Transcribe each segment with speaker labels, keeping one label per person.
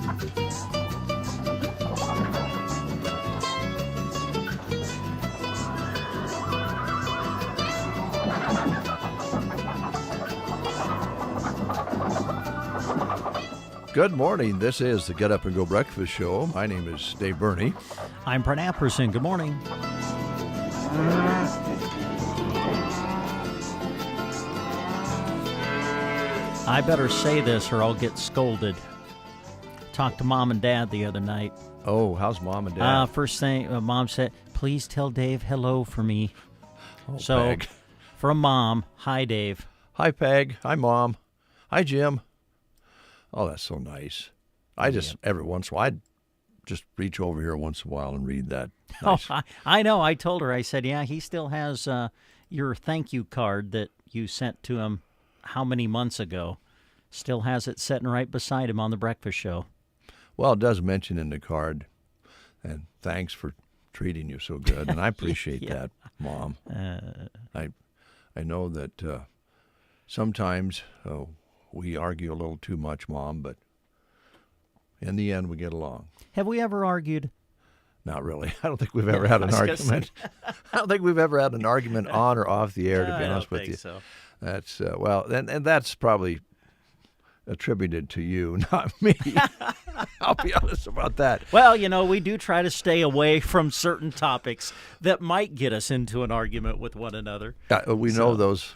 Speaker 1: Good morning. This is the Get Up and Go Breakfast Show. My name is Dave Burney.
Speaker 2: I'm Brent Apperson. Good morning. I better say this or I'll get scolded. Talked to Mom and Dad the other night.
Speaker 1: Oh, how's Mom and Dad?
Speaker 2: First thing, Mom said, please tell Dave hello for me.
Speaker 1: Oh,
Speaker 2: So,
Speaker 1: Peg.
Speaker 2: from Mom, hi, Dave.
Speaker 1: Hi, Peg. Hi, Mom. Hi, Jim. Oh, that's so nice. I just, every once in a while, I'd just reach over here once in a while and read that. Nice.
Speaker 2: Oh, I know. I told her, I said, yeah, he still has your thank you card that you sent to him how many months ago. Still has it sitting right beside him on the breakfast show.
Speaker 1: Well, it does mention in the card, and thanks for treating you so good, and I appreciate that, Mom. I know that sometimes we argue a little too much, Mom, but in the end we get along.
Speaker 2: Have we ever argued?
Speaker 1: Not really. I don't think we've ever had an argument. I don't think we've ever had an argument on or off the air, to be honest with you.
Speaker 2: So.
Speaker 1: That's well, and that's probably attributed to you, not me. I'll be honest about that.
Speaker 2: Well, you know, we do try to stay away from certain topics that might get us into an argument with one another.
Speaker 1: We know those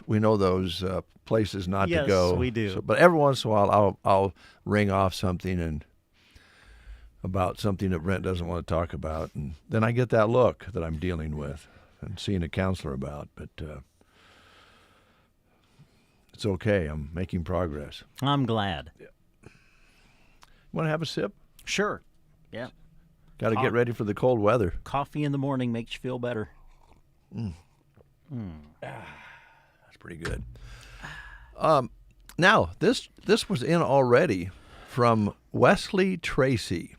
Speaker 1: places not to go.
Speaker 2: Yes, we do.
Speaker 1: But every once in a while, I'll ring off something and about something that Brent doesn't want to talk about, and then I get that look that I'm dealing with and seeing a counselor about. But it's okay. I'm making progress.
Speaker 2: I'm glad.
Speaker 1: Yeah. Want to have a sip?
Speaker 2: Sure. Yeah.
Speaker 1: Got to get ready for the cold weather.
Speaker 2: Coffee in the morning makes you feel better.
Speaker 1: That's pretty good. Now, this was in already from Wesley Tracy.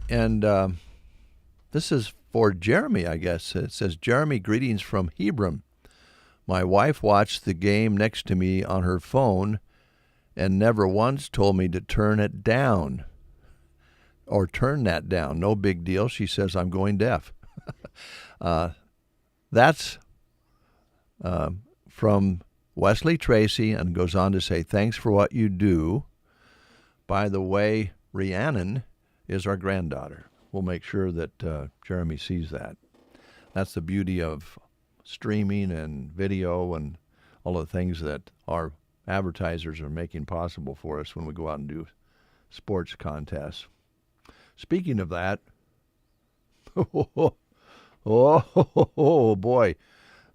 Speaker 1: And this is for Jeremy, I guess. It says, Jeremy, greetings from Hebron. My wife watched the game next to me on her phone and never once told me to turn it down or turn that down. No big deal. She says I'm going deaf. That's from Wesley Tracy, and goes on to say, thanks for what you do. By the way, Rhiannon is our granddaughter. We'll make sure that Jeremy sees that. That's the beauty of streaming and video and all the things that our advertisers are making possible for us when we go out and do sports contests. Speaking of that, oh boy,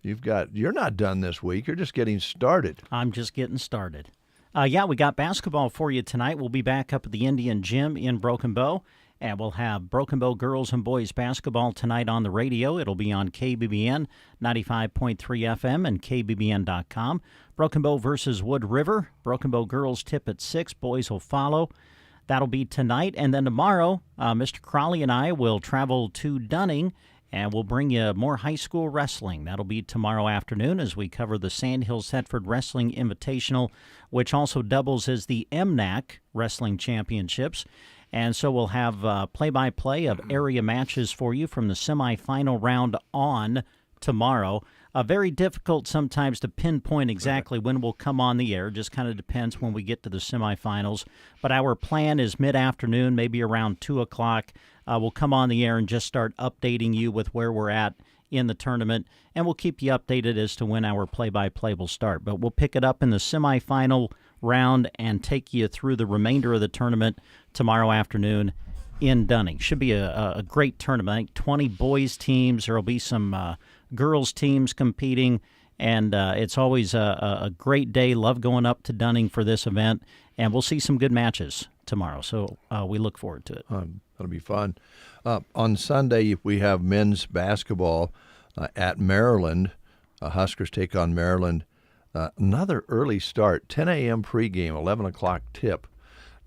Speaker 1: you're not done this week. You're just getting started.
Speaker 2: I'm just getting started. We got basketball for you tonight. We'll be back up at the Indian Gym in Broken Bow, and we'll have Broken Bow girls and boys basketball tonight on the radio. It'll be on KBBN 95.3 FM and KBBN.com. Broken Bow versus Wood River. Broken Bow girls tip at 6. Boys will follow. That'll be tonight. And then tomorrow, Mr. Crowley and I will travel to Dunning, and we'll bring you more high school wrestling. That'll be tomorrow afternoon as we cover the Sandhills Thetford Wrestling Invitational, which also doubles as the MNAC Wrestling Championships. And so we'll have play-by-play of area matches for you from the semifinal round on tomorrow. Very difficult sometimes to pinpoint exactly when we'll come on the air. Just kind of depends when we get to the semifinals. But our plan is mid-afternoon, maybe around 2 o'clock. We'll come on the air and just start updating you with where we're at in the tournament. And we'll keep you updated as to when our play-by-play will start. But we'll pick it up in the semifinal round and take you through the remainder of the tournament tomorrow afternoon in Dunning. Should be a great tournament. I think 20 boys teams. There will be some girls teams competing, and it's always a great day. Love going up to Dunning for this event, and we'll see some good matches tomorrow. So we look forward to it.
Speaker 1: That'll be fun. On Sunday, we have men's basketball at Maryland. Huskers take on Maryland. Another early start, 10 a.m. pregame, 11 o'clock tip.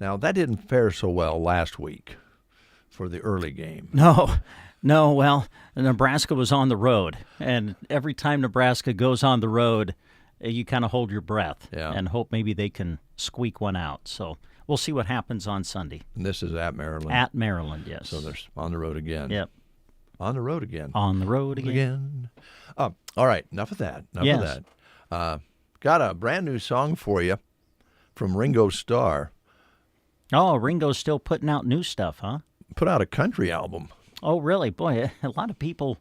Speaker 1: Now, that didn't fare so well last week for the early game.
Speaker 2: No, well, Nebraska was on the road, and every time Nebraska goes on the road, you kind of hold your breath and hope maybe they can squeak one out. So we'll see what happens on Sunday.
Speaker 1: And this is at Maryland.
Speaker 2: At Maryland, yes.
Speaker 1: So they're on the road again.
Speaker 2: Yep.
Speaker 1: On the road again.
Speaker 2: On the road again.
Speaker 1: All right, enough of that. Enough of that. Got a brand new song for you from Ringo Starr.
Speaker 2: Oh, Ringo's still putting out new stuff, huh?
Speaker 1: Put out a country album.
Speaker 2: Oh, really? Boy, a lot of people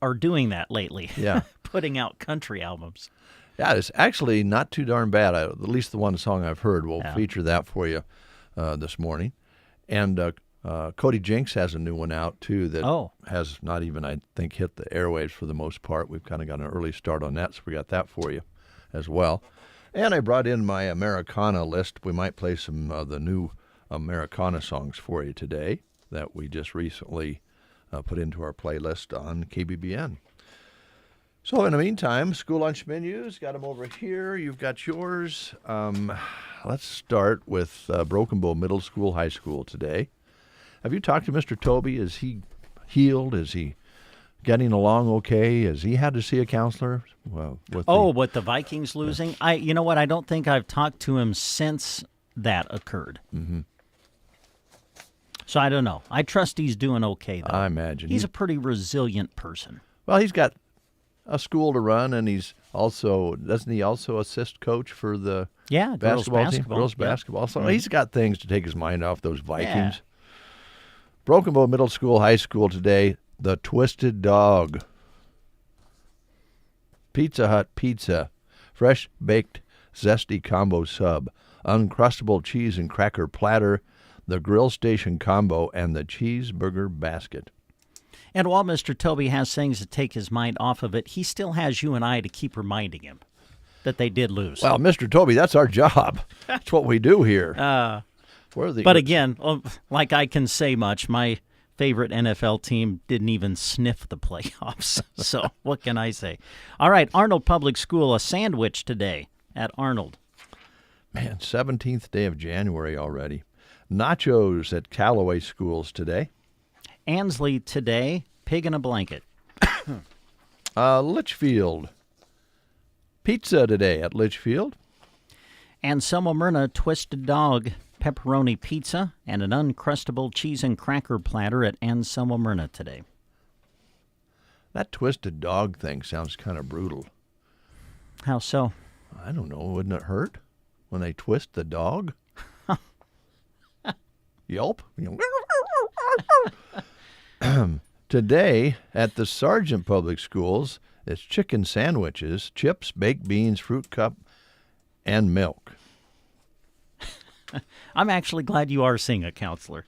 Speaker 2: are doing that lately.
Speaker 1: Yeah.
Speaker 2: Putting out country albums.
Speaker 1: Yeah, it's actually not too darn bad. At least the one song I've heard. We'll feature that for you this morning. And Cody Jinks has a new one out, too, that has not even, I think, hit the airwaves for the most part. We've kind of got an early start on that, so we got that for you as well. And I brought in my Americana list. We might play some of the new Americana songs for you today that we just recently put into our playlist on KBBN. So in the meantime, school lunch menus, got them over here. You've got yours. Let's start with Broken Bow Middle School, High School today. Have you talked to Mr. Toby? Is he healed? Is he getting along okay? Has he had to see a counselor? Well, with
Speaker 2: the Vikings losing? You know what? I don't think I've talked to him since that occurred.
Speaker 1: Mm-hmm.
Speaker 2: So I don't know. I trust he's doing okay, though.
Speaker 1: I imagine.
Speaker 2: He's a pretty resilient person.
Speaker 1: Well, he's got a school to run, and doesn't he also assist coach for the basketball team? Girls basketball. So he's got things to take his mind off those Vikings. Yeah. Broken Bow Middle School, High School today, the Twisted Dog. Pizza Hut Pizza, fresh baked zesty combo sub, uncrustable cheese and cracker platter, the Grill Station combo, and the cheeseburger basket.
Speaker 2: And while Mr. Toby has things to take his mind off of it, he still has you and I to keep reminding him that they did lose.
Speaker 1: Well, Mr. Toby, that's our job. That's what we do here.
Speaker 2: But again, like I can say much, my favorite NFL team didn't even sniff the playoffs. So what can I say? All right, Arnold Public School, a sandwich today at Arnold.
Speaker 1: Man, 17th day of January already. Nachos at Callaway Schools today.
Speaker 2: Ansley today, pig in a blanket.
Speaker 1: Litchfield. Pizza today at Litchfield.
Speaker 2: Anselmo Myrna, Twisted Dog, pepperoni pizza, and an uncrustable cheese and cracker platter at Anselmo Myrna today.
Speaker 1: That Twisted Dog thing sounds kind of brutal.
Speaker 2: How so?
Speaker 1: I don't know. Wouldn't it hurt when they twist the dog? Yelp. Today at the Sargent Public Schools, it's chicken sandwiches, chips, baked beans, fruit cup, and milk.
Speaker 2: I'm actually glad you are seeing a counselor.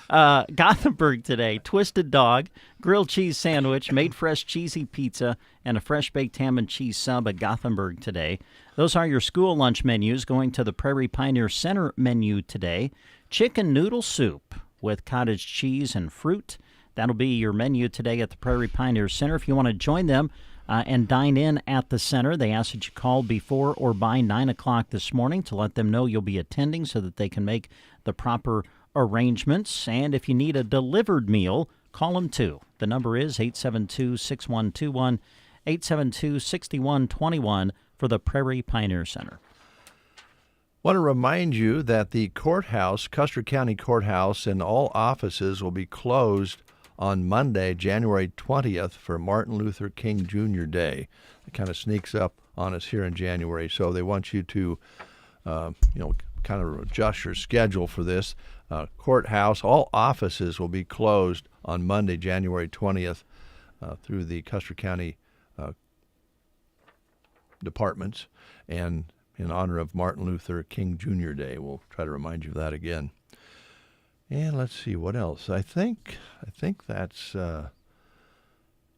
Speaker 2: Gothenburg today, Twisted Dog, grilled cheese sandwich, made fresh cheesy pizza, and a fresh baked ham and cheese sub at Gothenburg today. Those are your school lunch menus. Going to the Prairie Pioneer Center menu today, chicken noodle soup with cottage cheese and fruit. That'll be your menu today at the Prairie Pioneer Center. If you want to join them and dine in at the center, they ask that you call before or by 9 o'clock this morning to let them know you'll be attending so that they can make the proper arrangements. And if you need a delivered meal, call them too. The number is 872-6121, 872-6121 for the Prairie Pioneer Center.
Speaker 1: Want to remind you that the courthouse, Custer County Courthouse, and all offices will be closed on Monday, January 20th for Martin Luther King Jr. Day. It kind of sneaks up on us here in January, so they want you to, kind of adjust your schedule for this. Courthouse, all offices will be closed on Monday, January 20th through the Custer County departments, and in honor of Martin Luther King Jr. Day. We'll try to remind you of that again. And let's see, what else? I think that's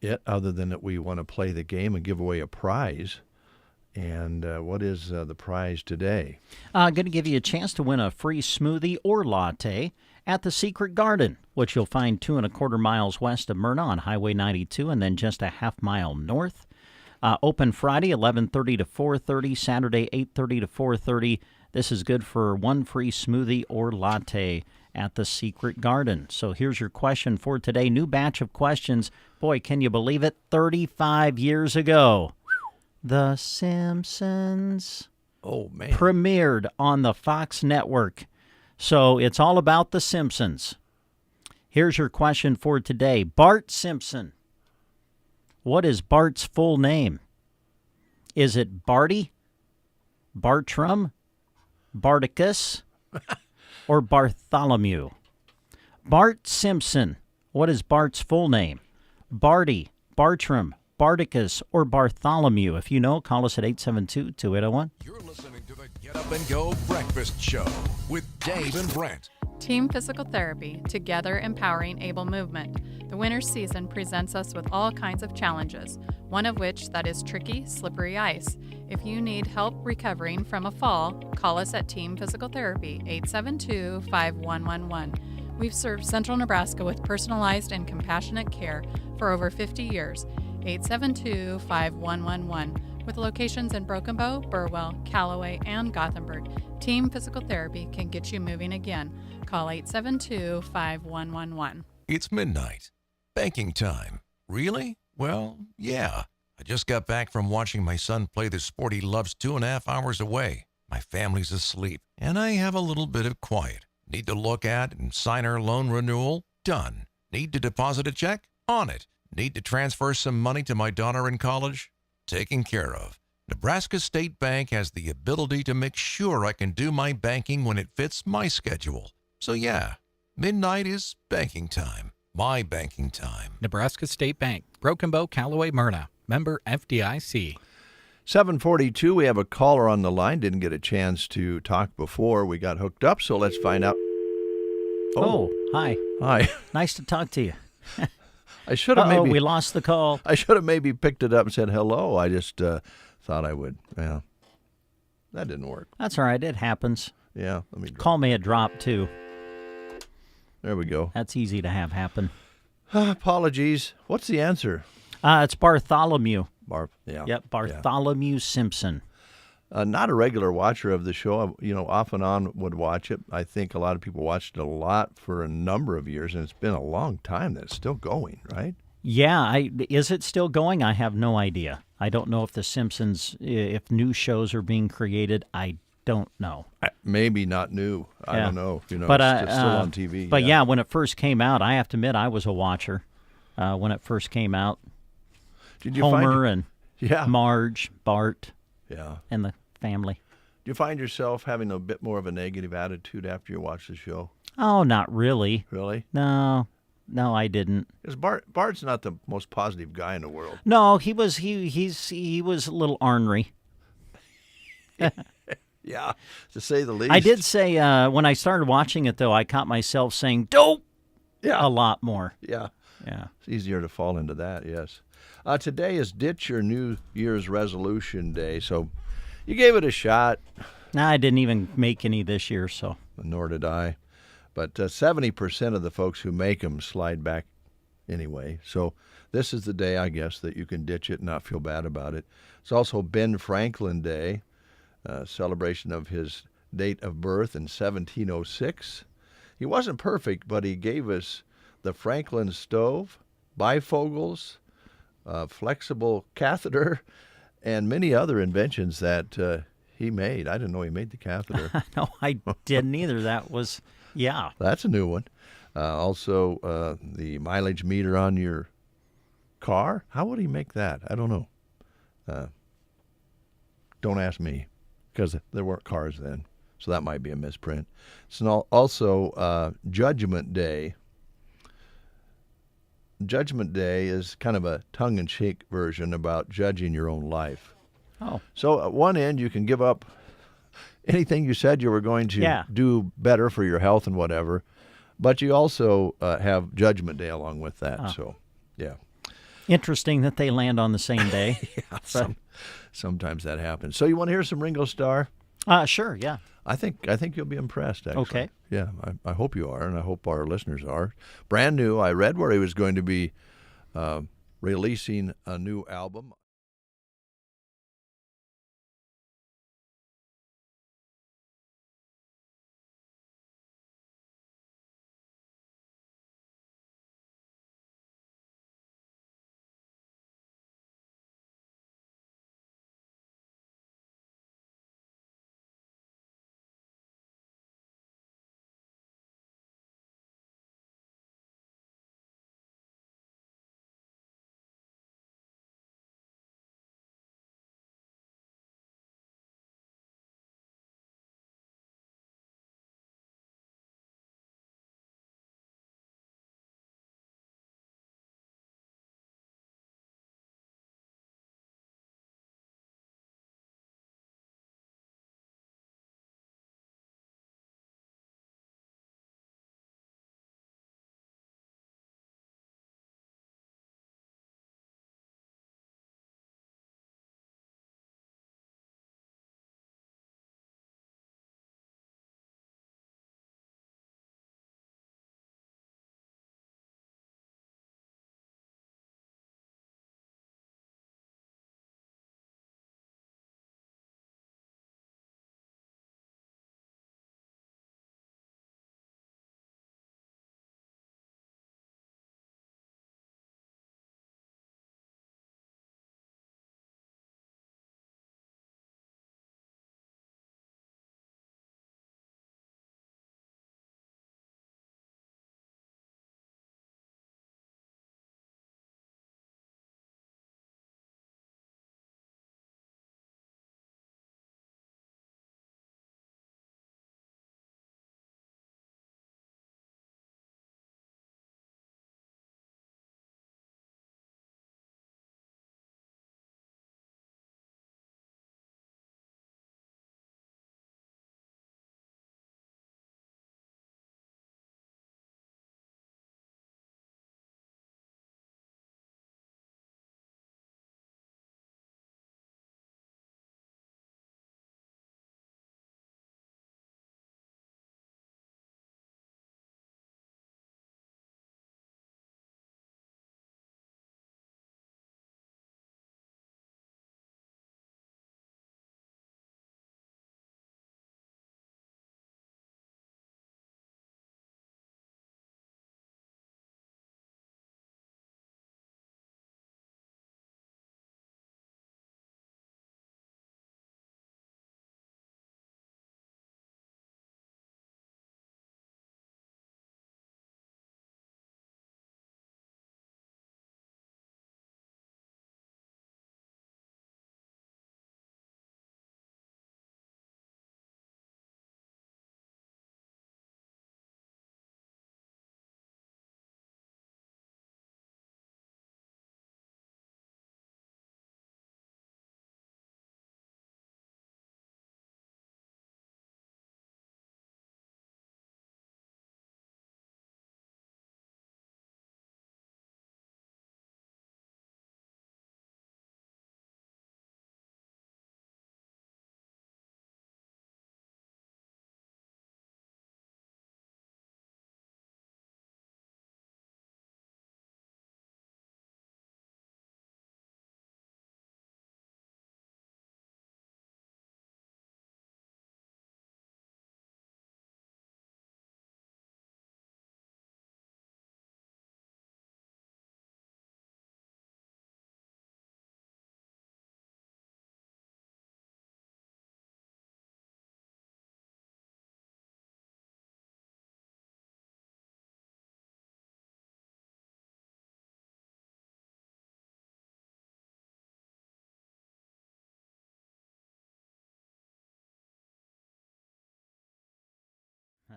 Speaker 1: it, other than that we want to play the game and give away a prize. And what is the prize today?
Speaker 2: I'm going to give you a chance to win a free smoothie or latte at the Secret Garden, which you'll find 2.25 miles west of Myrna on Highway 92 and then just a half mile north. Open Friday, 11:30 to 4:30, Saturday, 8:30 to 4:30. This is good for one free smoothie or latte at the Secret Garden. So here's your question for today. New batch of questions. Boy, can you believe it? 35 years ago, The Simpsons
Speaker 1: premiered
Speaker 2: on the Fox network. So it's all about The Simpsons. Here's your question for today. Bart Simpson. What is Bart's full name? Is it Barty, Bartram, Barticus, or Bartholomew? Bart Simpson. What is Bart's full name? Barty, Bartram, Barticus, or Bartholomew? If you know, call us at 872-2801.
Speaker 3: You're listening to the Get Up and Go Breakfast Show with Dave and Brent.
Speaker 4: Team Physical Therapy, together empowering able movement. The winter season presents us with all kinds of challenges, one of which that is tricky, slippery ice. If you need help recovering from a fall, call us at Team Physical Therapy, 872-5111. We've served Central Nebraska with personalized and compassionate care for over 50 years, 872-5111. With locations in Broken Bow, Burwell, Callaway, and Gothenburg, Team Physical Therapy can get you moving again. Call 872-5111.
Speaker 3: It's midnight. Banking time. Really? Well, yeah. I just got back from watching my son play the sport he loves 2.5 hours away. My family's asleep, and I have a little bit of quiet. Need to look at and sign our loan renewal? Done. Need to deposit a check? On it. Need to transfer some money to my daughter in college? Taken care of. Nebraska State Bank has the ability to make sure I can do my banking when it fits my schedule. So yeah, midnight is banking time. My banking time.
Speaker 5: Nebraska State Bank, Broken Bow, Callaway, Myrna. Member FDIC.
Speaker 1: 742, we have a caller on the line. Didn't get a chance to talk before we got hooked up, so let's find out.
Speaker 2: Oh, hi.
Speaker 1: Hi.
Speaker 2: Nice to talk to you.
Speaker 1: I should have maybe
Speaker 2: we lost the call.
Speaker 1: I should have maybe picked it up and said hello. I just thought I would. Yeah. That didn't work.
Speaker 2: That's all right. It happens.
Speaker 1: Yeah, let me drop.
Speaker 2: Call may have dropped, too.
Speaker 1: There we go.
Speaker 2: That's easy to have happen.
Speaker 1: Apologies. What's the answer?
Speaker 2: It's Bartholomew.
Speaker 1: Yeah.
Speaker 2: Yep, Bartholomew Simpson.
Speaker 1: Not a regular watcher of the show. Off and on would watch it. I think a lot of people watched it a lot for a number of years, and it's been a long time that it's still going, right?
Speaker 2: Yeah, is it still going? I have no idea. I don't know if The Simpsons, if new shows are being created. I don't know.
Speaker 1: Maybe not new. I don't know.
Speaker 2: But,
Speaker 1: it's still on TV.
Speaker 2: But yeah, when it first came out, I have to admit I was a watcher when it first came out.
Speaker 1: Did you
Speaker 2: Homer
Speaker 1: find
Speaker 2: and Marge, Bart,
Speaker 1: yeah,
Speaker 2: and the family.
Speaker 1: Do you find yourself having a bit more of a negative attitude after you watch the show?
Speaker 2: Oh, not really.
Speaker 1: Really?
Speaker 2: No, I didn't.
Speaker 1: Because Bart's not the most positive guy in the world.
Speaker 2: No, he was he was a little ornery.
Speaker 1: Yeah, to say the least.
Speaker 2: I did say when I started watching it, though, I caught myself saying "dope" a lot more.
Speaker 1: Yeah.
Speaker 2: Yeah.
Speaker 1: It's easier to fall into that, yes. Today is Ditch Your New Year's Resolution Day, so you gave it a shot.
Speaker 2: Nah, I didn't even make any this year, so.
Speaker 1: Nor did I. But 70% of the folks who make them slide back anyway. So this is the day, I guess, that you can ditch it and not feel bad about it. It's also Ben Franklin Day, celebration of his date of birth in 1706. He wasn't perfect, but he gave us the Franklin stove, bifocals, flexible catheter, and many other inventions that he made. I didn't know he made the catheter.
Speaker 2: No, I didn't either. That was, yeah.
Speaker 1: That's a new one. Also, the mileage meter on your car. How would he make that? I don't know. Don't ask me, because there weren't cars then. So that might be a misprint. So also, Judgment Day. Judgment Day is kind of a tongue-in-cheek version about judging your own life.
Speaker 2: Oh.
Speaker 1: So at one end, you can give up anything you said you were going to do better for your health and whatever, but you also have Judgment Day along with that. So, yeah.
Speaker 2: Interesting that they land on the same day.
Speaker 1: Yeah, sometimes that happens. So you want to hear some Ringo Starr?
Speaker 2: Sure, yeah.
Speaker 1: I think you'll be impressed, actually.
Speaker 2: Okay.
Speaker 1: Yeah, I hope you are, and I hope our listeners are. Brand new. I read where he was going to be releasing a new album.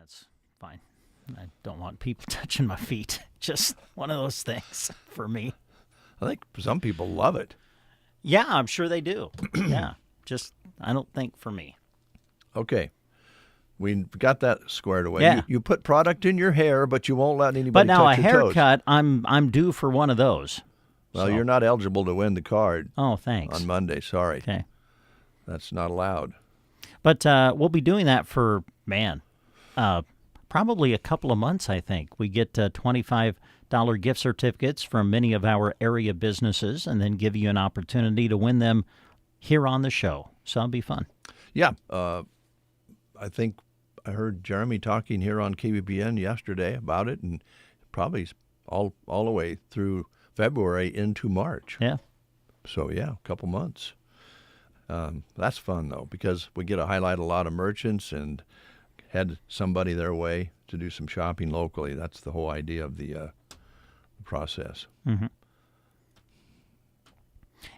Speaker 2: that's fine. I don't want people touching my feet. Just one of those things for me.
Speaker 1: I think some people love it.
Speaker 2: Yeah, I'm sure they do. Yeah, just I don't think for me.
Speaker 1: Okay. We got that squared away.
Speaker 2: Yeah.
Speaker 1: You put product in your hair, but you won't let anybody
Speaker 2: But now a
Speaker 1: touch your toes.
Speaker 2: haircut, I'm due for one of those.
Speaker 1: Well,
Speaker 2: So-
Speaker 1: you're not eligible to win the card
Speaker 2: Oh, thanks.
Speaker 1: on Monday. Sorry.
Speaker 2: Okay.
Speaker 1: That's not allowed.
Speaker 2: But we'll be doing that for, probably a couple of months, I think. We get $25 gift certificates from many of our area businesses and then give you an opportunity to win them here on the show. So it'll be fun.
Speaker 1: Yeah. I think I heard Jeremy talking here on KBBN yesterday about it, and probably all the way through February into March.
Speaker 2: Yeah.
Speaker 1: So, yeah, a couple months. That's fun, though, because we get to highlight a lot of merchants and head somebody their way to do some shopping locally. That's the whole idea of the process.
Speaker 2: Mm-hmm.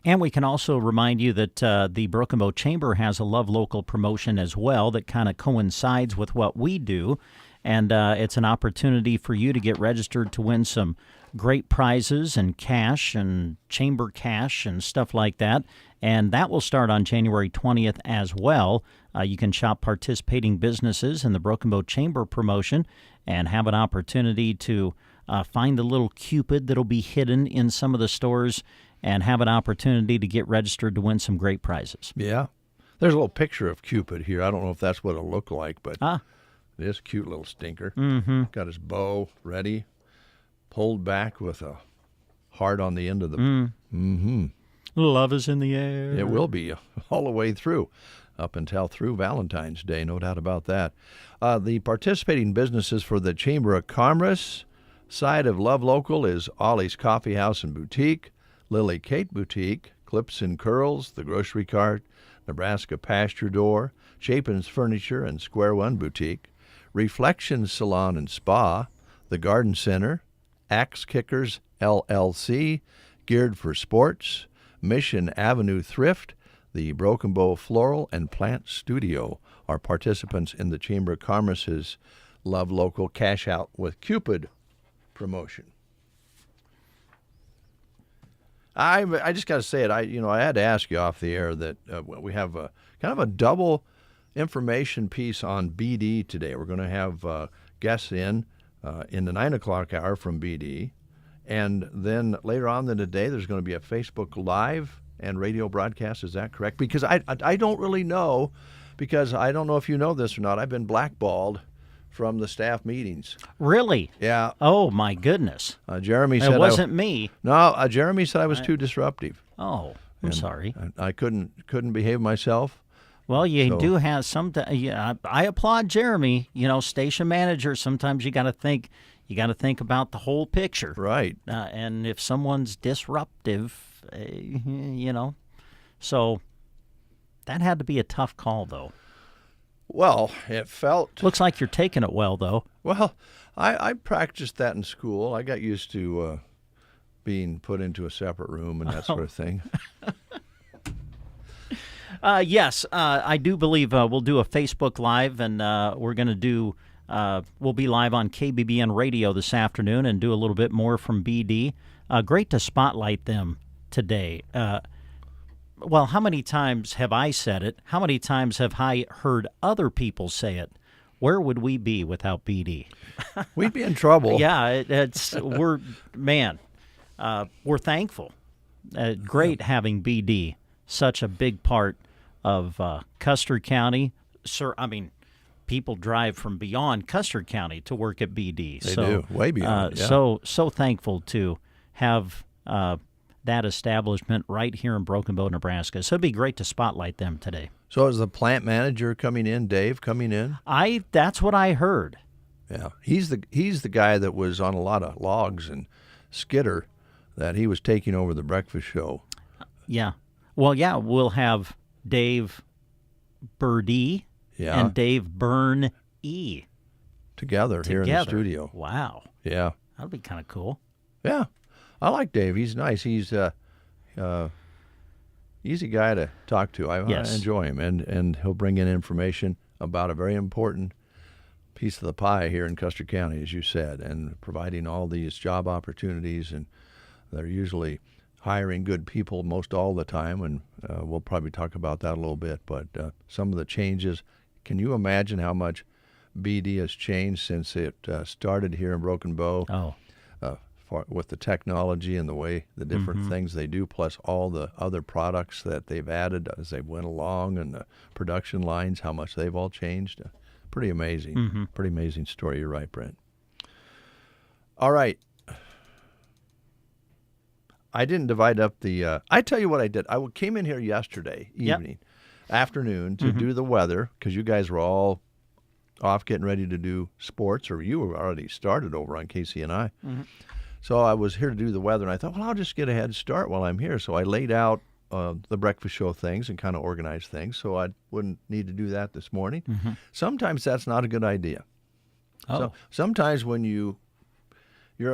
Speaker 2: And we can also remind you that the Broken Bow Chamber has a Love Local promotion as well that kind of coincides with what we do. And it's an opportunity for you to get registered to win some great prizes and cash and chamber cash and stuff like that. And that will start on January 20th as well. You can shop participating businesses in the Broken Bow Chamber promotion and have an opportunity to find the little Cupid that'll be hidden in some of the stores and have an opportunity to get registered to win some great prizes.
Speaker 1: Yeah. There's a little picture of Cupid here. I don't know if that's what it'll look like, but it is a cute little stinker.
Speaker 2: Mm-hmm.
Speaker 1: Got his bow ready, pulled back with a heart on the end of the... Mm-hmm.
Speaker 2: Love is in the air.
Speaker 1: It will be all the way through, up until through Valentine's Day, no doubt about that. The participating businesses for the Chamber of Commerce side of Love Local is Ollie's Coffee House and Boutique, Lily Kate Boutique, Clips and Curls, The Grocery Cart, Nebraska Pasture Door, Chapin's Furniture and Square One Boutique, Reflections Salon and Spa, The Garden Center, Axe Kickers LLC, Geared for Sports, Mission Avenue Thrift, the Broken Bow Floral and Plant Studio are participants in the Chamber of Commerce's Love Local Cash Out with Cupid promotion. I just got to say it. I had to ask you off the air that we have a kind of a double information piece on BD today. We're going to have guests in the 9 o'clock hour from BD, and then later on in the day there's going to be a Facebook Live and radio broadcast. Is that correct? Because I don't really know, because I don't know if you know this or not. I've been blackballed from the staff meetings.
Speaker 2: Really?
Speaker 1: Yeah.
Speaker 2: Oh, my goodness.
Speaker 1: Jeremy said
Speaker 2: it wasn't me.
Speaker 1: No, Jeremy said I was too disruptive.
Speaker 2: Oh, I'm sorry.
Speaker 1: I couldn't behave myself.
Speaker 2: Well, you
Speaker 1: So-
Speaker 2: do have some. I applaud Jeremy. Station manager. Sometimes you got to think. You got to think about the whole picture.
Speaker 1: Right.
Speaker 2: And if someone's disruptive, so that had to be a tough call, though.
Speaker 1: Well, it felt...
Speaker 2: Looks like you're taking it well, though.
Speaker 1: Well, I practiced that in school. I got used to being put into a separate room and that sort of thing.
Speaker 2: Yes, I do believe we'll do a Facebook Live, and we're going to do. We'll be live on KBBN Radio this afternoon and do a little bit more from BD. Great to spotlight them today. Well, how many times have I said it? How many times have I heard other people say it? Where would we be without BD?
Speaker 1: We'd be in trouble.
Speaker 2: Yeah, we're thankful. Great having BD, such a big part of Custer County. Sir, I mean, people drive from beyond Custer County to work at BD.
Speaker 1: They do, way beyond. Yeah.
Speaker 2: So thankful to have that establishment right here in Broken Bow, Nebraska. So it'd be great to spotlight them today.
Speaker 1: So is the plant manager coming in, Dave, coming in?
Speaker 2: That's what I heard.
Speaker 1: Yeah, he's the guy that was on a lot of logs and Skitter, that he was taking over the breakfast show.
Speaker 2: Yeah. Well, yeah, we'll have Dave Birdie and Dave Byrne-E
Speaker 1: together here in the studio.
Speaker 2: Wow.
Speaker 1: Yeah.
Speaker 2: That'll be kind of cool.
Speaker 1: Yeah. I like Dave. He's nice. He's easy guy to talk to. I enjoy him, and he'll bring in information about a very important piece of the pie here in Custer County, as you said, and providing all these job opportunities. And they're usually hiring good people most all the time, and we'll probably talk about that a little bit. But some of the changes, can you imagine how much BD has changed since it started here in Broken Bow?
Speaker 2: Oh,
Speaker 1: With the technology and the way the different things they do, plus all the other products that they've added as they went along, and the production lines, how much they've all changed. Pretty amazing. Pretty amazing story. You're right, Brent. All right. I didn't divide up the. I tell you what I did. I came in here yesterday afternoon to do the weather, because you guys were all off getting ready to do sports, or you were already started over on KCNI. So I was here to do the weather, and I thought, well, I'll just get a head start while I'm here. So I laid out the breakfast show things and kind of organized things, so I wouldn't need to do that this morning. Sometimes that's not a good idea. So sometimes when you're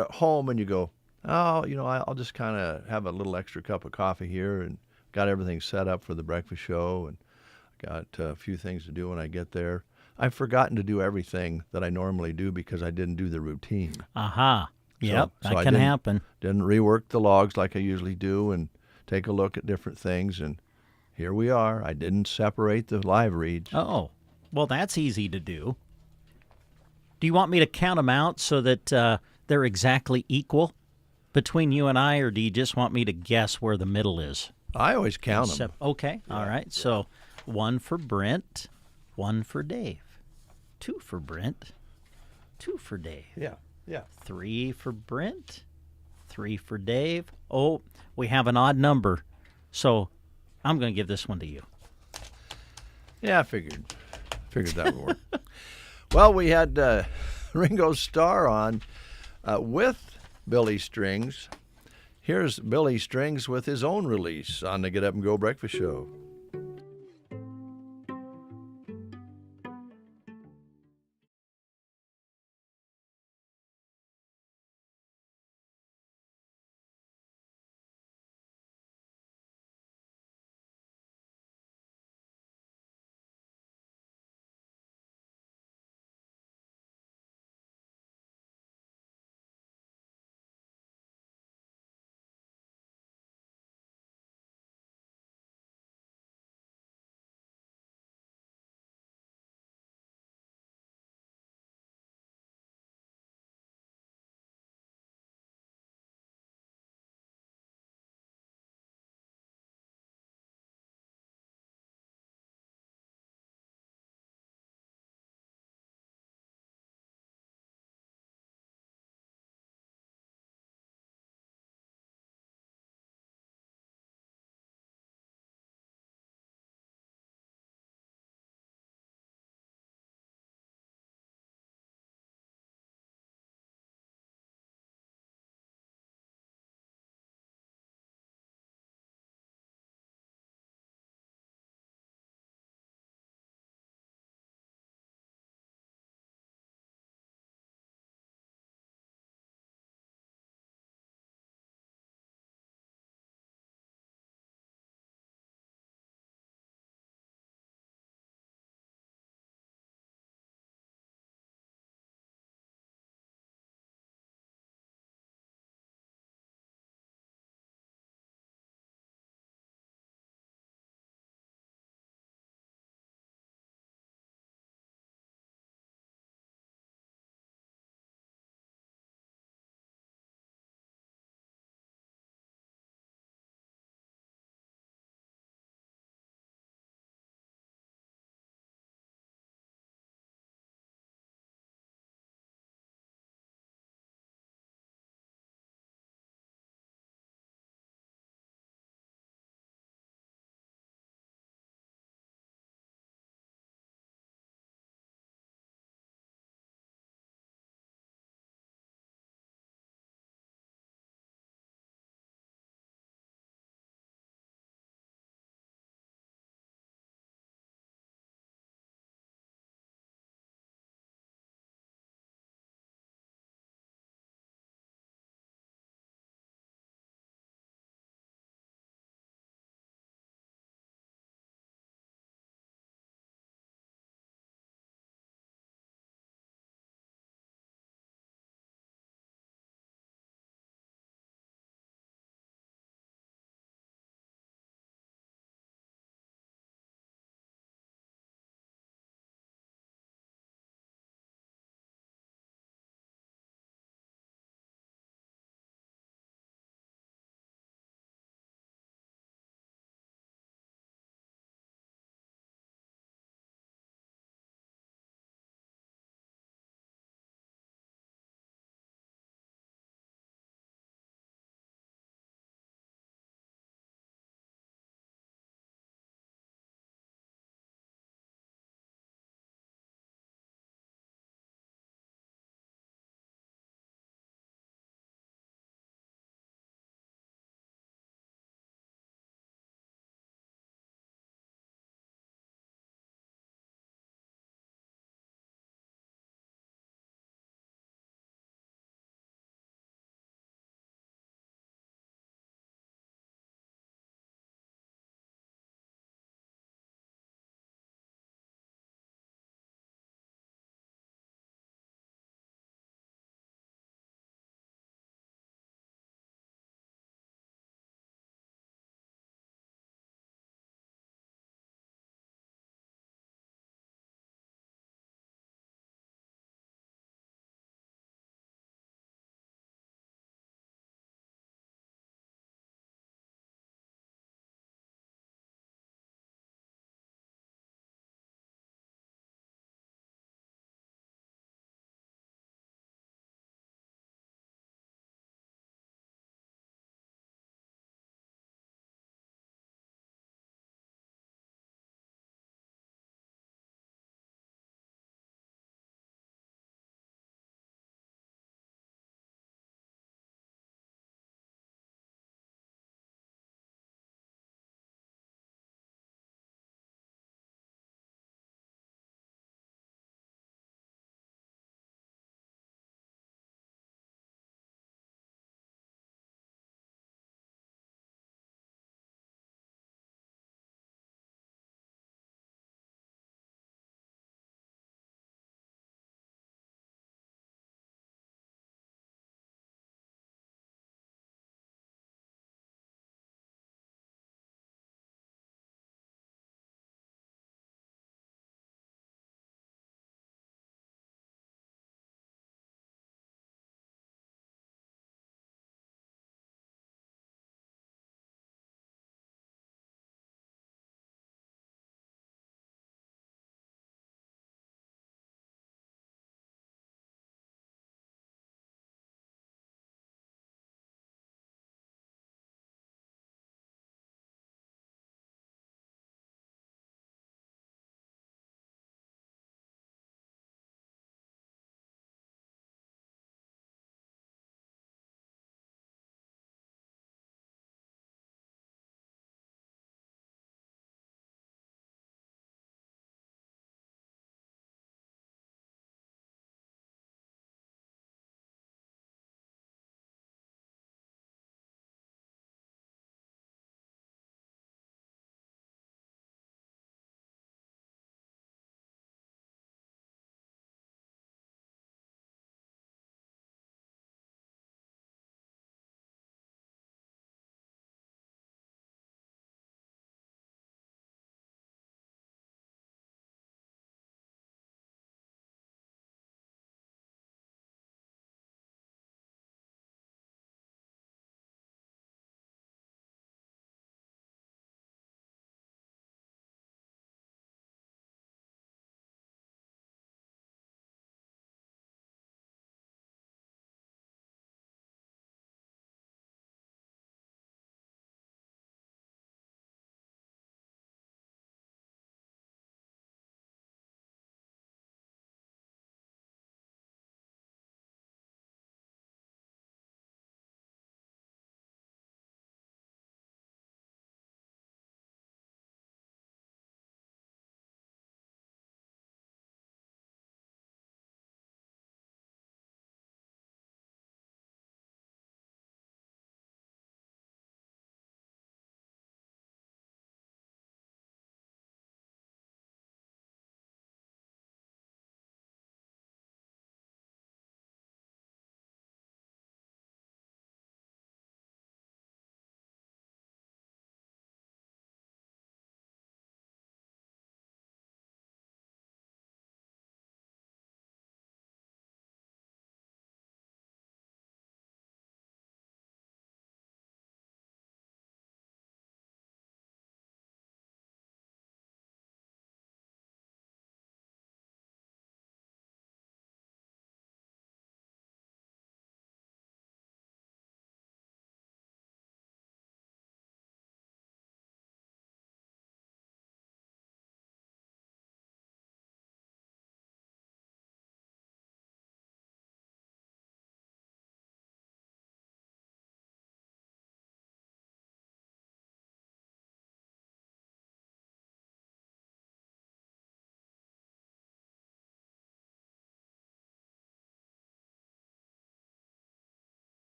Speaker 1: at home and you go, oh, I'll just kind of have a little extra cup of coffee here, and got everything set up for the breakfast show, and got a few things to do when I get there. I've forgotten to do everything that I normally do because I didn't do the routine.
Speaker 2: Aha. Yep,
Speaker 1: So
Speaker 2: that
Speaker 1: I
Speaker 2: can
Speaker 1: didn't-
Speaker 2: happen.
Speaker 1: Didn't rework the logs like I usually do and take a look at different things, and here we are. I didn't separate the live reads.
Speaker 2: Oh, well, that's easy to do. Do you want me to count them out so that they're exactly equal between you and I, or do you just want me to guess where the middle is?
Speaker 1: I always count them.
Speaker 2: Okay, all right. So 1 for Brent, 1 for Dave, 2 for Brent, 2 for Dave.
Speaker 1: Yeah.
Speaker 2: 3 for Brent, 3 for Dave. Oh, we have an odd number, so I'm going to give this one to you.
Speaker 1: Yeah, I figured that would work. Well, we had Ringo Starr on with Billy Strings. Here's Billy Strings with his own release on the Get Up and Go Breakfast Show.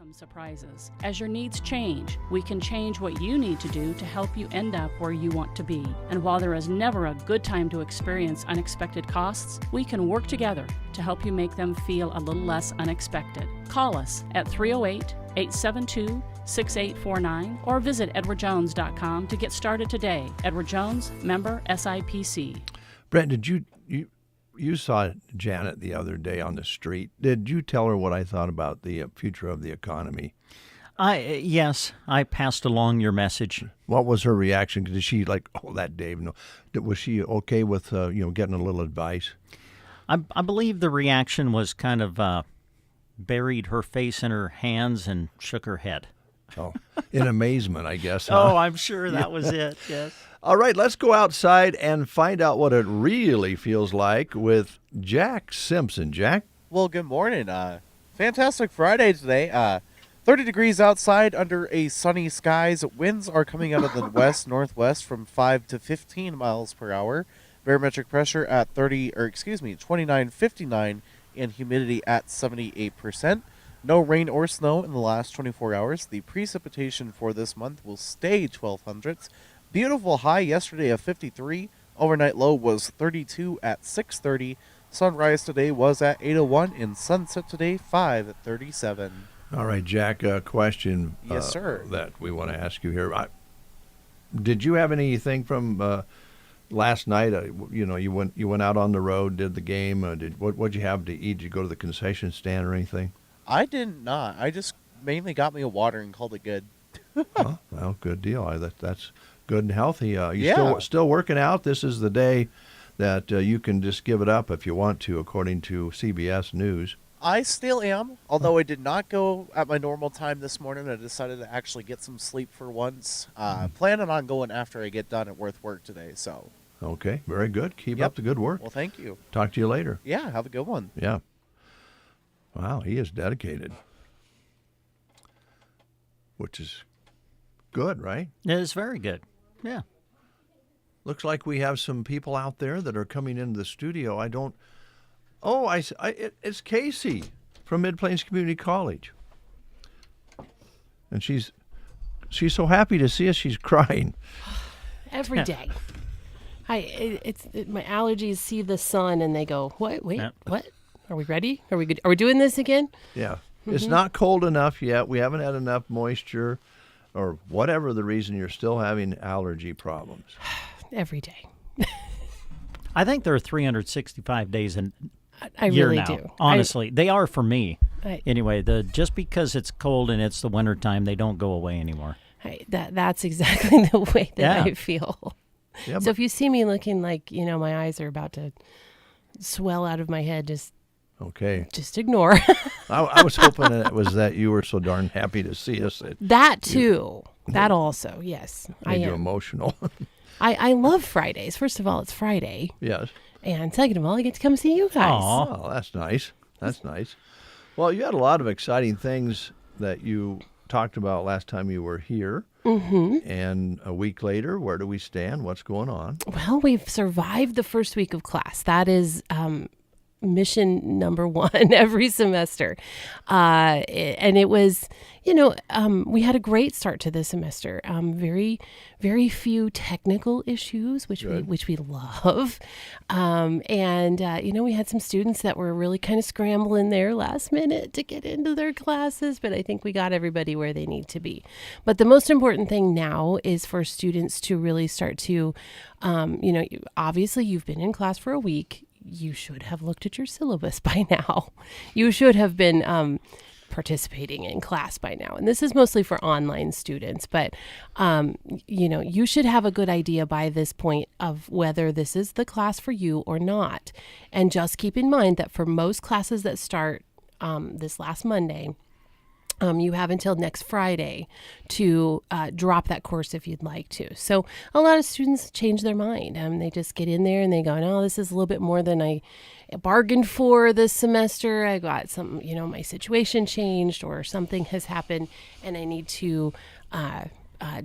Speaker 6: welcome surprises. As your needs change, we can change what you need to do to help you end up where you want to be. And while there is never a good time to experience unexpected costs, we can work together to help you make them feel a little less unexpected. Call us at 308-872-6849 or visit edwardjones.com to get started today. Edward Jones, member SIPC.
Speaker 1: Brent, did you saw Janet the other day on the street. Did you tell her what I thought about the future of the economy?
Speaker 2: Yes, I passed along your message.
Speaker 1: What was her reaction? Did she like, oh, that Dave? No, was she okay with getting a little advice?
Speaker 2: I believe the reaction was kind of buried her face in her hands and shook her head.
Speaker 1: Oh, in amazement, I guess.
Speaker 2: Oh,
Speaker 1: Huh?
Speaker 2: I'm sure that was it. Yes.
Speaker 1: All right, let's go outside and find out what it really feels like with Jack Simpson. Jack?
Speaker 7: Well, good morning. Fantastic Friday today. 30 degrees outside under a sunny skies. Winds are coming out of the west-northwest from 5 to 15 miles per hour. Barometric pressure at 29.59 and humidity at 78%. No rain or snow in the last 24 hours. The precipitation for this month will stay 1200s. Beautiful high yesterday of 53. Overnight low was 32 at 6:30. Sunrise today was at 8:01 and sunset today 5:37.
Speaker 1: All right, Jack, a question
Speaker 7: Yes, sir.
Speaker 1: that we want to ask you here. Did you have anything from last night? You went out on the road, did the game. What'd you have to eat? Did you go to the concession stand or anything?
Speaker 7: I did not. I just mainly got me a water and called it good.
Speaker 1: Oh, well, good deal. That's good and healthy.
Speaker 7: Yeah.
Speaker 1: Still working out? This is the day that you can just give it up if you want to, according to CBS News.
Speaker 7: I still am, although I did not go at my normal time this morning. I decided to actually get some sleep for once. Planning on going after I get done at work today. So.
Speaker 1: Okay, very good. Keep
Speaker 7: Yep.
Speaker 1: up the good work.
Speaker 7: Well, thank you.
Speaker 1: Talk to you later.
Speaker 7: Yeah, have a good one.
Speaker 1: Yeah. Wow, he is dedicated, which is good, right?
Speaker 2: It is very good. Yeah.
Speaker 1: Looks like we have some people out there that are coming into the studio. It's Casey from Mid Plains Community College. And she's so happy to see us, she's crying.
Speaker 8: Every day. My allergies see the sun and they go, what? Wait, what? Are we ready? Are we good? Are we doing this again?
Speaker 1: Yeah. It's not cold enough yet. We haven't had enough moisture or whatever the reason you're still having allergy problems.
Speaker 8: Every day.
Speaker 2: I think there are 365 days in
Speaker 8: I
Speaker 2: year
Speaker 8: really
Speaker 2: now.
Speaker 8: do.
Speaker 2: Honestly, they are for me.
Speaker 8: I-
Speaker 2: Anyway, just because it's cold and it's the wintertime, they don't go away anymore.
Speaker 8: That's exactly the way that
Speaker 2: Yeah.
Speaker 8: I feel.
Speaker 1: Yeah,
Speaker 8: So if you see me looking like, my eyes are about to swell out of my head, just ignore.
Speaker 1: I was hoping it was that you were so darn happy to see us.
Speaker 8: That too. That also, yes. I
Speaker 1: Made you
Speaker 8: am.
Speaker 1: emotional.
Speaker 8: I love Fridays. First of all, it's Friday.
Speaker 1: Yes.
Speaker 8: And second of all, I get to come see you guys.
Speaker 2: Aw.
Speaker 1: Oh, that's nice. That's nice. Well, you had a lot of exciting things that you talked about last time you were here. Mm-hmm. And a week later, where do we stand? What's going on?
Speaker 8: Well, we've survived the first week of class. That is mission number one every semester. And it was, we had a great start to the semester. Very, very few technical issues, which we love. We had some students that were really kind of scrambling there last minute to get into their classes, but I think we got everybody where they need to be. But the most important thing now is for students to really start to, obviously you've been in class for a week. You should have looked at your syllabus by now. You should have been participating in class by now. And this is mostly for online students, but, you should have a good idea by this point of whether this is the class for you or not. And just keep in mind that for most classes that start this last Monday, you have until next Friday to drop that course if you'd like to. So a lot of students change their mind. They just get in there and they go, no, this is a little bit more than I bargained for this semester. I got some, my situation changed or something has happened and I need to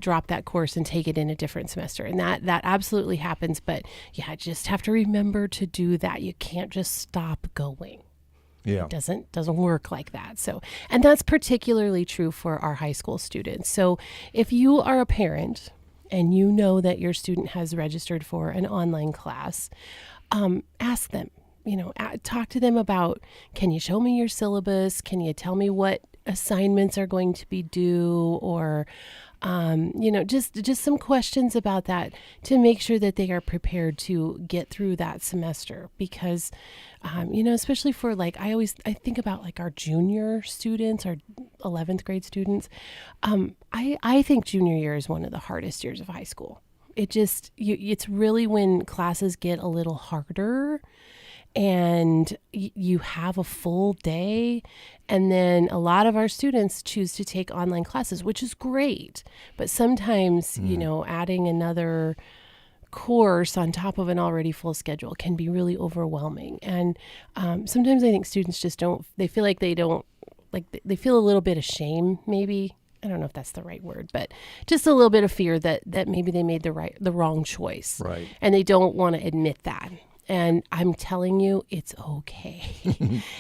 Speaker 8: drop that course and take it in a different semester. And that absolutely happens. But just have to remember to do that. You can't just stop going.
Speaker 1: Yeah.
Speaker 8: It doesn't work like that. So, and that's particularly true for our high school students. So if you are a parent and you know that your student has registered for an online class, ask them, talk to them about, can you show me your syllabus? Can you tell me what assignments are going to be due? Or, just some questions about that to make sure that they are prepared to get through that semester. Because, especially for I think about like our junior students, our 11th grade students. I think junior year is one of the hardest years of high school. It's really when classes get a little harder and you have a full day, and then a lot of our students choose to take online classes, which is great. But sometimes, adding another course on top of an already full schedule can be really overwhelming. And sometimes I think students just they feel a little bit of shame, maybe. I don't know if that's the right word, but just a little bit of fear that maybe they made the wrong choice.
Speaker 1: Right.
Speaker 8: And they don't want to admit that. And I'm telling you, it's okay.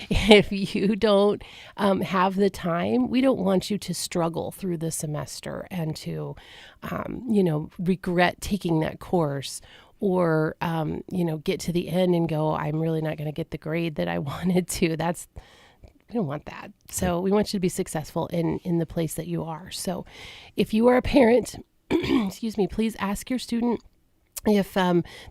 Speaker 8: If you don't have the time, we don't want you to struggle through the semester and to, regret taking that course, or, get to the end and go, I'm really not going to get the grade that I wanted to. We don't want that. So we want you to be successful in the place that you are. So if you are a parent, excuse me, please ask your student if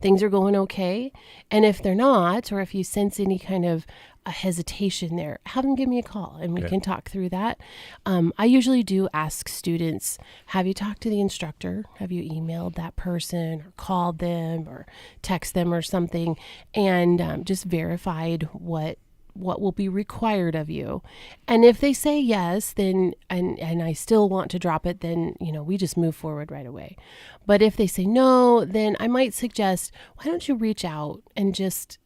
Speaker 8: things are going okay. And if they're not, or if you sense any kind of a hesitation there, have them give me a call and we can talk through that. I usually do ask students, have you talked to the instructor? Have you emailed that person or called them or text them or something, and just verified what will be required of you? And if they say yes, then, and I still want to drop it, then, we just move forward right away. But if they say no, then I might suggest, why don't you reach out and just,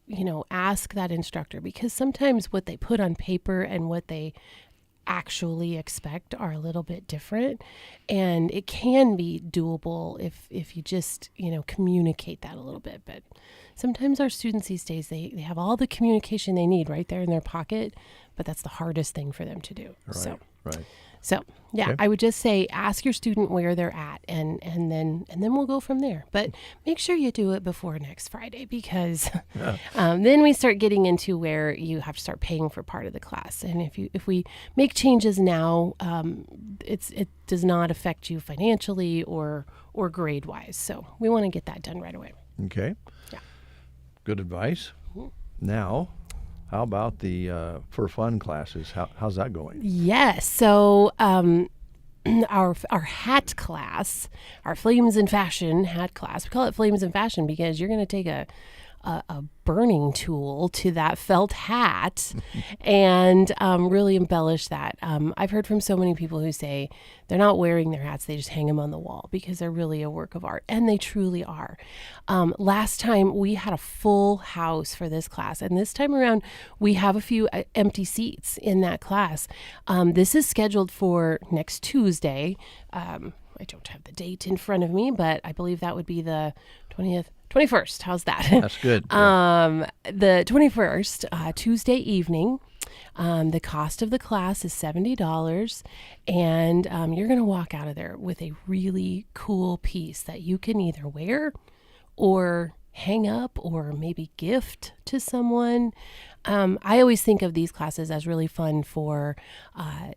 Speaker 8: ask that instructor, because sometimes what they put on paper and what they actually expect are a little bit different, and it can be doable if you just communicate that a little bit. But sometimes our students these days, they have all the communication they need right there in their pocket, but that's the hardest thing for them to do.
Speaker 1: Right.
Speaker 8: So yeah,
Speaker 1: Okay.
Speaker 8: I would just say ask your student where they're at, and then we'll go from there. But make sure you do it before next Friday, because then we start getting into where you have to start paying for part of the class. And if we make changes now, it does not affect you financially or grade wise. So we want to get that done right away.
Speaker 1: Okay.
Speaker 8: Yeah.
Speaker 1: Good advice. Now, how about the for fun classes? How's that going?
Speaker 8: Yes. So our hat class, our Flames in Fashion hat class, we call it Flames in Fashion because you're going to take a burning tool to that felt hat and really embellish that. I've heard from so many people who say they're not wearing their hats, they just hang them on the wall because they're really a work of art, and they truly are. Last time we had a full house for this class, and this time around we have a few empty seats in that class. This is scheduled for next Tuesday. I don't have the date in front of me, but I believe that would be the 21st. How's that?
Speaker 1: That's good.
Speaker 8: The 21st, Tuesday evening. The cost of the class is $70, and you're going to walk out of there with a really cool piece that you can either wear or hang up or maybe gift to someone. I always think of these classes as really fun for,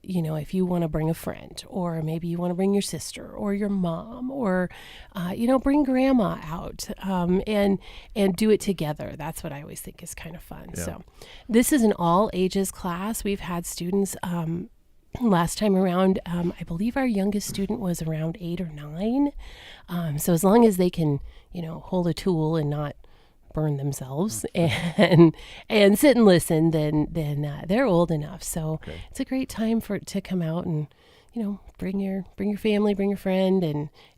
Speaker 8: if you want to bring a friend, or maybe you want to bring your sister or your mom, or, bring grandma out and do it together. That's what I always think is kind of fun.
Speaker 1: Yeah.
Speaker 8: So this is an all ages class. We've had students last time around, I believe our youngest student was around 8 or 9. So as long as they can, hold a tool and not burn themselves and sit and listen, then they're old enough. So it's a great time to come out and, bring your family, bring your friend,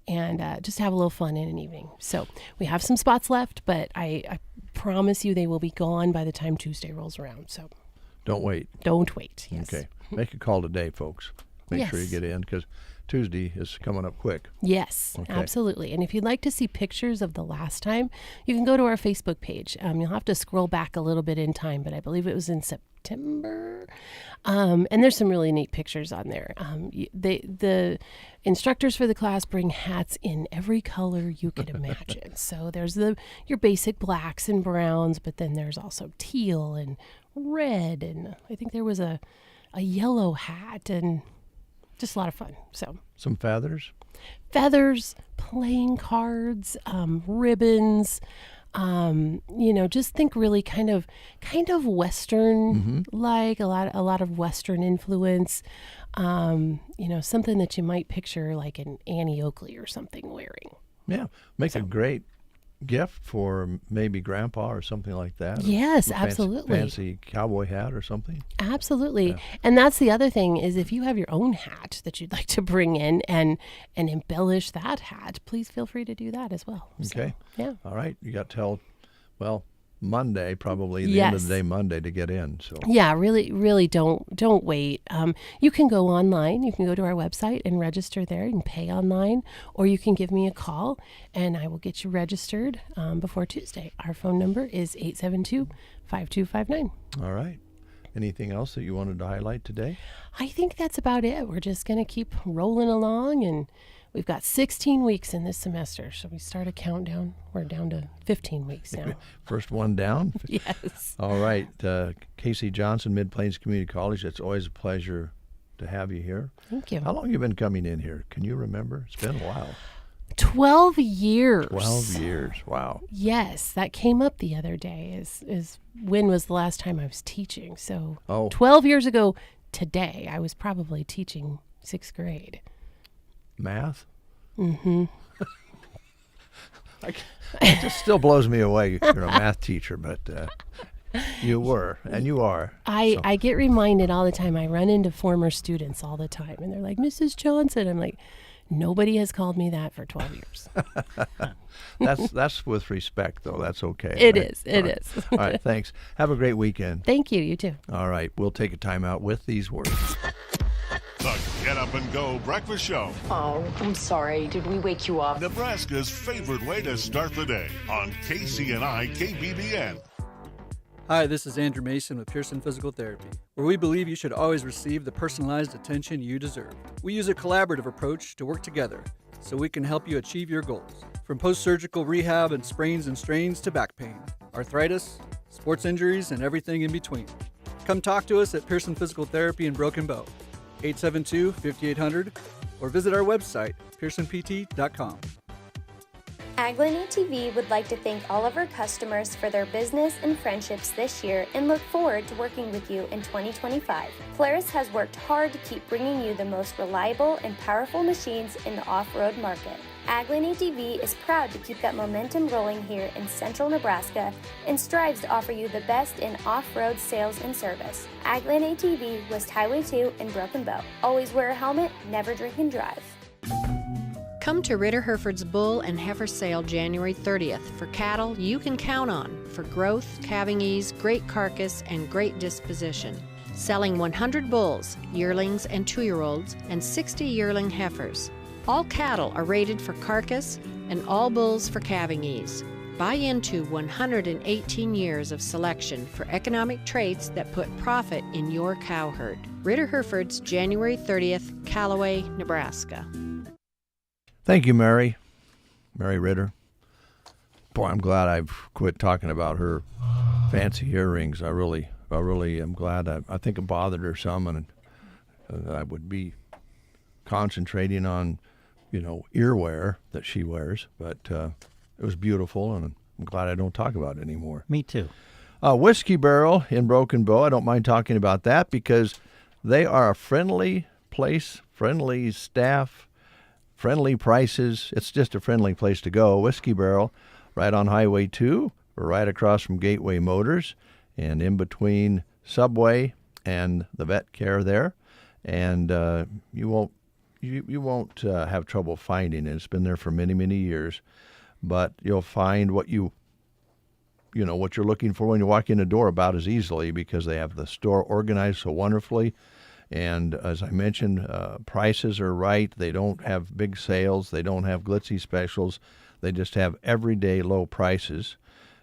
Speaker 8: and just have a little fun in an evening. So we have some spots left, but I promise you they will be gone by the time Tuesday rolls around. So
Speaker 1: Don't wait.
Speaker 8: don't wait. Yes.
Speaker 1: Okay. Make a call today, folks. Make sure you
Speaker 8: Yes.
Speaker 1: get in, because Tuesday is coming up quick.
Speaker 8: Yes,
Speaker 1: Okay.
Speaker 8: absolutely. And if you'd like to see pictures of the last time, you can go to our Facebook page. You'll have to scroll back a little bit in time, but I believe it was in September. And there's some really neat pictures on there. The instructors for the class bring hats in every color you could imagine. So there's your basic blacks and browns, but then there's also teal and red, and I think there was a yellow hat, and just a lot of fun. So
Speaker 1: Some feathers.
Speaker 8: playing cards, ribbons. Just think really kind of Western, like a lot of Western influence. Something that you might picture like an Annie Oakley or something wearing.
Speaker 1: Yeah, make a great gift for maybe grandpa or something like that.
Speaker 8: Yes,
Speaker 1: A fancy-
Speaker 8: absolutely.
Speaker 1: Fancy cowboy hat or something.
Speaker 8: Absolutely.
Speaker 1: Yeah.
Speaker 8: And that's the other thing is if you have your own hat that you'd like to bring in and embellish that hat, please feel free to do that as well.
Speaker 1: Okay.
Speaker 8: So, yeah.
Speaker 1: All right. You got till, Monday, probably the end of the
Speaker 8: Yes.
Speaker 1: day Monday to get in. So
Speaker 8: Yeah, really don't wait. You can go online. You can go to our website and register there. You can pay online, or you can give me a call and I will get you registered before Tuesday. Our phone number is 872-5259.
Speaker 1: all right. Anything else that you wanted to highlight today?
Speaker 8: I think that's about it. We're just going to keep rolling along, and we've got 16 weeks in this semester. So we start a countdown. We're down to 15 weeks now.
Speaker 1: First one down.
Speaker 8: Yes.
Speaker 1: All right. Casey Johnson, Mid-Plains Community College. It's always a pleasure to have you here.
Speaker 8: Thank you.
Speaker 1: How long have you been coming in here? Can you remember? It's been a while.
Speaker 8: 12 years.
Speaker 1: 12 years. Wow.
Speaker 8: Yes, that came up the other day. Is when was the last time I was teaching? So 12 years ago today, I was probably teaching 6th grade.
Speaker 1: Math?
Speaker 8: Mm-hmm.
Speaker 1: It just still blows me away. You're a math teacher, but you were, and you are.
Speaker 8: I get reminded all the time. I run into former students all the time, and they're like, Mrs. Johnson. I'm like, nobody has called me that for 12 years.
Speaker 1: That's with respect, though. That's okay.
Speaker 8: It
Speaker 1: right?
Speaker 8: is. It
Speaker 1: All right.
Speaker 8: is.
Speaker 1: All right. Thanks. Have a great weekend.
Speaker 8: Thank you. You too.
Speaker 1: All right. We'll take a time out with these words.
Speaker 9: The Get Up and Go Breakfast Show.
Speaker 10: Oh, I'm sorry. Did we wake you up?
Speaker 9: Nebraska's favorite way to start the day on KCNI KBBN.
Speaker 11: Hi, this is Andrew Mason with Pearson Physical Therapy, where we believe you should always receive the personalized attention you deserve. We use a collaborative approach to work together so we can help you achieve your goals. From post-surgical rehab and sprains and strains to back pain, arthritis, sports injuries, and everything in between. Come talk to us at Pearson Physical Therapy in Broken Bow, 872-5800, or visit our website, pearsonpt.com.
Speaker 12: Agland ATV would like to thank all of our customers for their business and friendships this year and look forward to working with you in 2025. Polaris has worked hard to keep bringing you the most reliable and powerful machines in the off-road market. Agland ATV is proud to keep that momentum rolling here in central Nebraska and strives to offer you the best in off-road sales and service. Agland ATV, West Highway 2 in Broken Bow. Always wear a helmet, never drink and drive.
Speaker 13: Come to Ritter Hereford's Bull and Heifer Sale January 30th for cattle you can count on for growth, calving ease, great carcass, and great disposition. Selling 100 bulls, yearlings, and 2-year-olds, and 60 yearling heifers. All cattle are rated for carcass and all bulls for calving ease. Buy into 118 years of selection for economic traits that put profit in your cow herd. Ritter Hereford's January 30th, Callaway, Nebraska.
Speaker 1: Thank you, Mary Ritter. Boy, I'm glad I've quit talking about her fancy earrings. I really am glad. I think it bothered her some, and I would be concentrating on, earwear that she wears. But it was beautiful, and I'm glad I don't talk about it anymore.
Speaker 2: Me too.
Speaker 1: Whiskey Barrel in Broken Bow. I don't mind talking about that because they are a friendly place, friendly staff, friendly prices. It's just a friendly place to go. Whiskey Barrel, right on Highway 2, or right across from Gateway Motors, and in between Subway and the vet care there. And you won't have trouble finding it. It's been there for many, many years. But you'll find what you're looking for when you walk in the door about as easily because they have the store organized so wonderfully. And as I mentioned, prices are right. They don't have big sales. They don't have glitzy specials. They just have everyday low prices.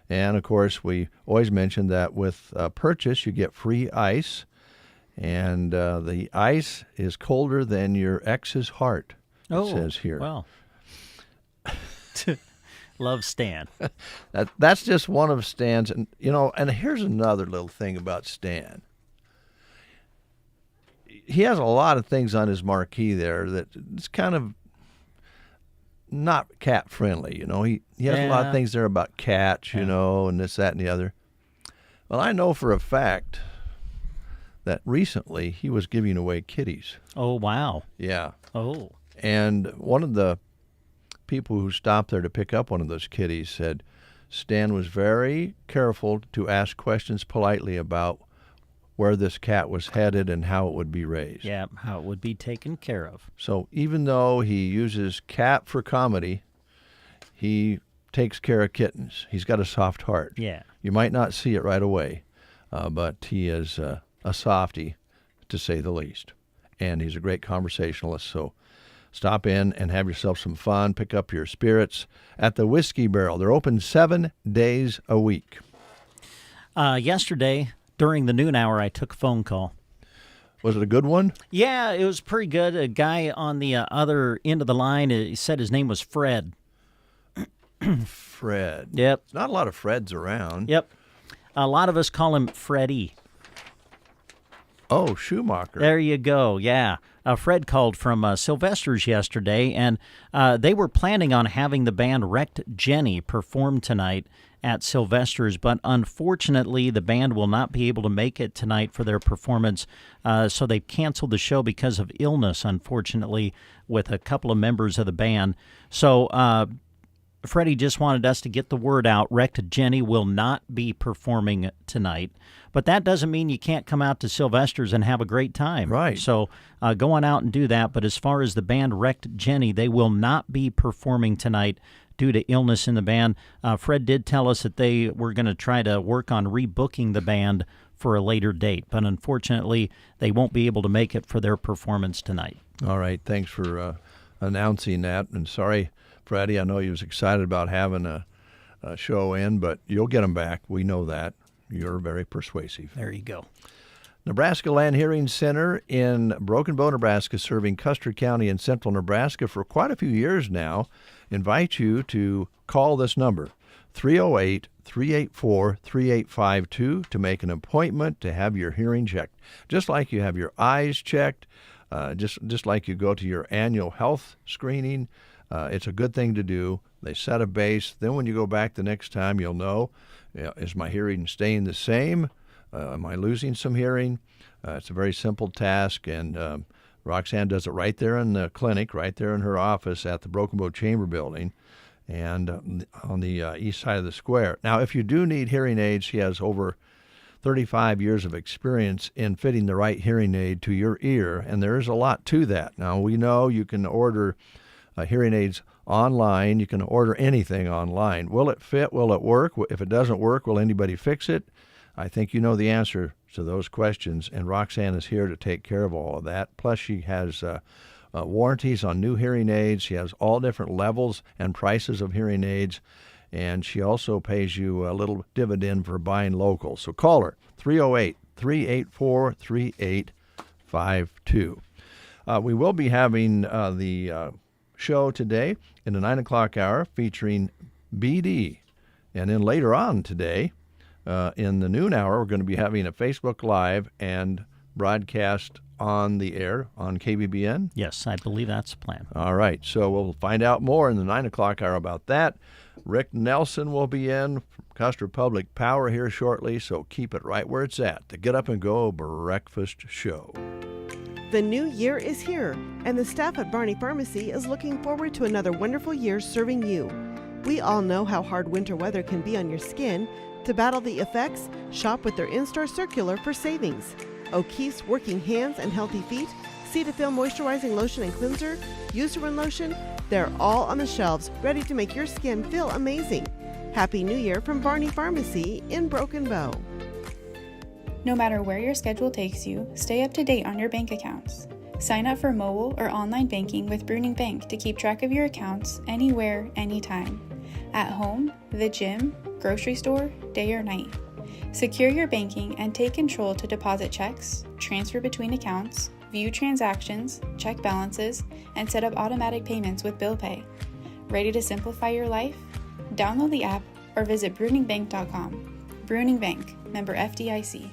Speaker 1: And, of course, we always mention that with purchase, you get free ice. And the ice is colder than your ex's heart, it says here.
Speaker 2: Well. Love Stan.
Speaker 1: That's just one of Stan's. And, and here's another little thing about Stan. He has a lot of things on his marquee there that it's kind of not cat friendly. He has a lot of things there about cats, and this, that, and the other. Well, I know for a fact that recently he was giving away kitties.
Speaker 2: Oh, wow.
Speaker 1: Yeah.
Speaker 2: Oh.
Speaker 1: And one of the people who stopped there to pick up one of those kitties said Stan was very careful to ask questions politely about where this cat was headed and how it would be raised.
Speaker 2: Yeah, how it would be taken care of.
Speaker 1: So even though he uses cat for comedy, he takes care of kittens. He's got a soft heart.
Speaker 2: Yeah.
Speaker 1: You might not see it right away, but he is a softie, to say the least. And he's a great conversationalist, so stop in and have yourself some fun. Pick up your spirits at the Whiskey Barrel. They're open 7 days a week.
Speaker 2: Yesterday, during the noon hour, I took a phone call.
Speaker 1: Was it a good one?
Speaker 2: Yeah, it was pretty good. A guy on the other end of the line, he said his name was Fred.
Speaker 1: Fred.
Speaker 2: Yep.
Speaker 1: There's not a lot of Freds around.
Speaker 2: Yep. A lot of us call him Freddie.
Speaker 1: Oh, Schumacher.
Speaker 2: There you go, yeah. Fred called from Sylvester's yesterday, and they were planning on having the band Wrecked Jenny perform tonight at Sylvester's, but unfortunately the band will not be able to make it tonight for their performance, so they've canceled the show because of illness, unfortunately, with a couple of members of the band. So Freddie just wanted us to get the word out. Wrecked Jenny will not be performing tonight. But that doesn't mean you can't come out to Sylvester's and have a great time.
Speaker 1: Right.
Speaker 2: So go on out and do that. But as far as the band Wrecked Jenny, they will not be performing tonight due to illness in the band. Fred did tell us that they were going to try to work on rebooking the band for a later date. But unfortunately, they won't be able to make it for their performance tonight.
Speaker 1: All right. Thanks for announcing that. And sorry, Freddie, I know you was excited about having a show in, but you'll get them back. We know that. You're very persuasive.
Speaker 2: There you go.
Speaker 1: Nebraska Land Hearing Center in Broken Bow, Nebraska, serving Custer County and central Nebraska for quite a few years now, invite you to call this number, 308-384-3852, to make an appointment to have your hearing checked. Just like you have your eyes checked, just like you go to your annual health screening, it's a good thing to do. They set a base. Then when you go back the next time, you'll know, is my hearing staying the same? Am I losing some hearing? It's a very simple task, and Roxanne does it right there in the clinic, right there in her office at the Broken Bow Chamber Building, and on the east side of the square. Now, if you do need hearing aids, she has over 35 years of experience in fitting the right hearing aid to your ear, and there is a lot to that. Now, we know you can order hearing aids online. You can order anything online. Will it fit? Will it work? If it doesn't work, will anybody fix it? I think you know the answer to those questions, and Roxanne is here to take care of all of that. Plus, she has warranties on new hearing aids. She has all different levels and prices of hearing aids, and she also pays you a little dividend for buying local. So call her, 308-384-3852. We will be having the show today in the 9 o'clock hour featuring BD. And then later on today, in the noon hour, we're going to be having a Facebook Live and broadcast on the air on KBBN.
Speaker 2: Yes, I believe that's the plan.
Speaker 1: All right, so we'll find out more in the 9 o'clock hour about that. Rick Nelson will be in from Custer Public Power here shortly, so keep it right where it's at. The Get Up and Go Breakfast Show.
Speaker 14: The new year is here, and the staff at Barney Pharmacy is looking forward to another wonderful year serving you. We all know how hard winter weather can be on your skin. To battle the effects, shop with their in-store circular for savings. O'Keefe's Working Hands and Healthy Feet, Cetaphil Moisturizing Lotion and Cleanser, Eucerin Lotion, they're all on the shelves, ready to make your skin feel amazing. Happy New Year from Barney Pharmacy in Broken Bow.
Speaker 15: No matter where your schedule takes you, stay up to date on your bank accounts. Sign up for mobile or online banking with Bruning Bank to keep track of your accounts anywhere, anytime. At home, the gym, grocery store, day or night. Secure your banking and take control to deposit checks, transfer between accounts, view transactions, check balances, and set up automatic payments with Bill Pay. Ready to simplify your life? Download the app or visit bruningbank.com. Bruning Bank, member FDIC.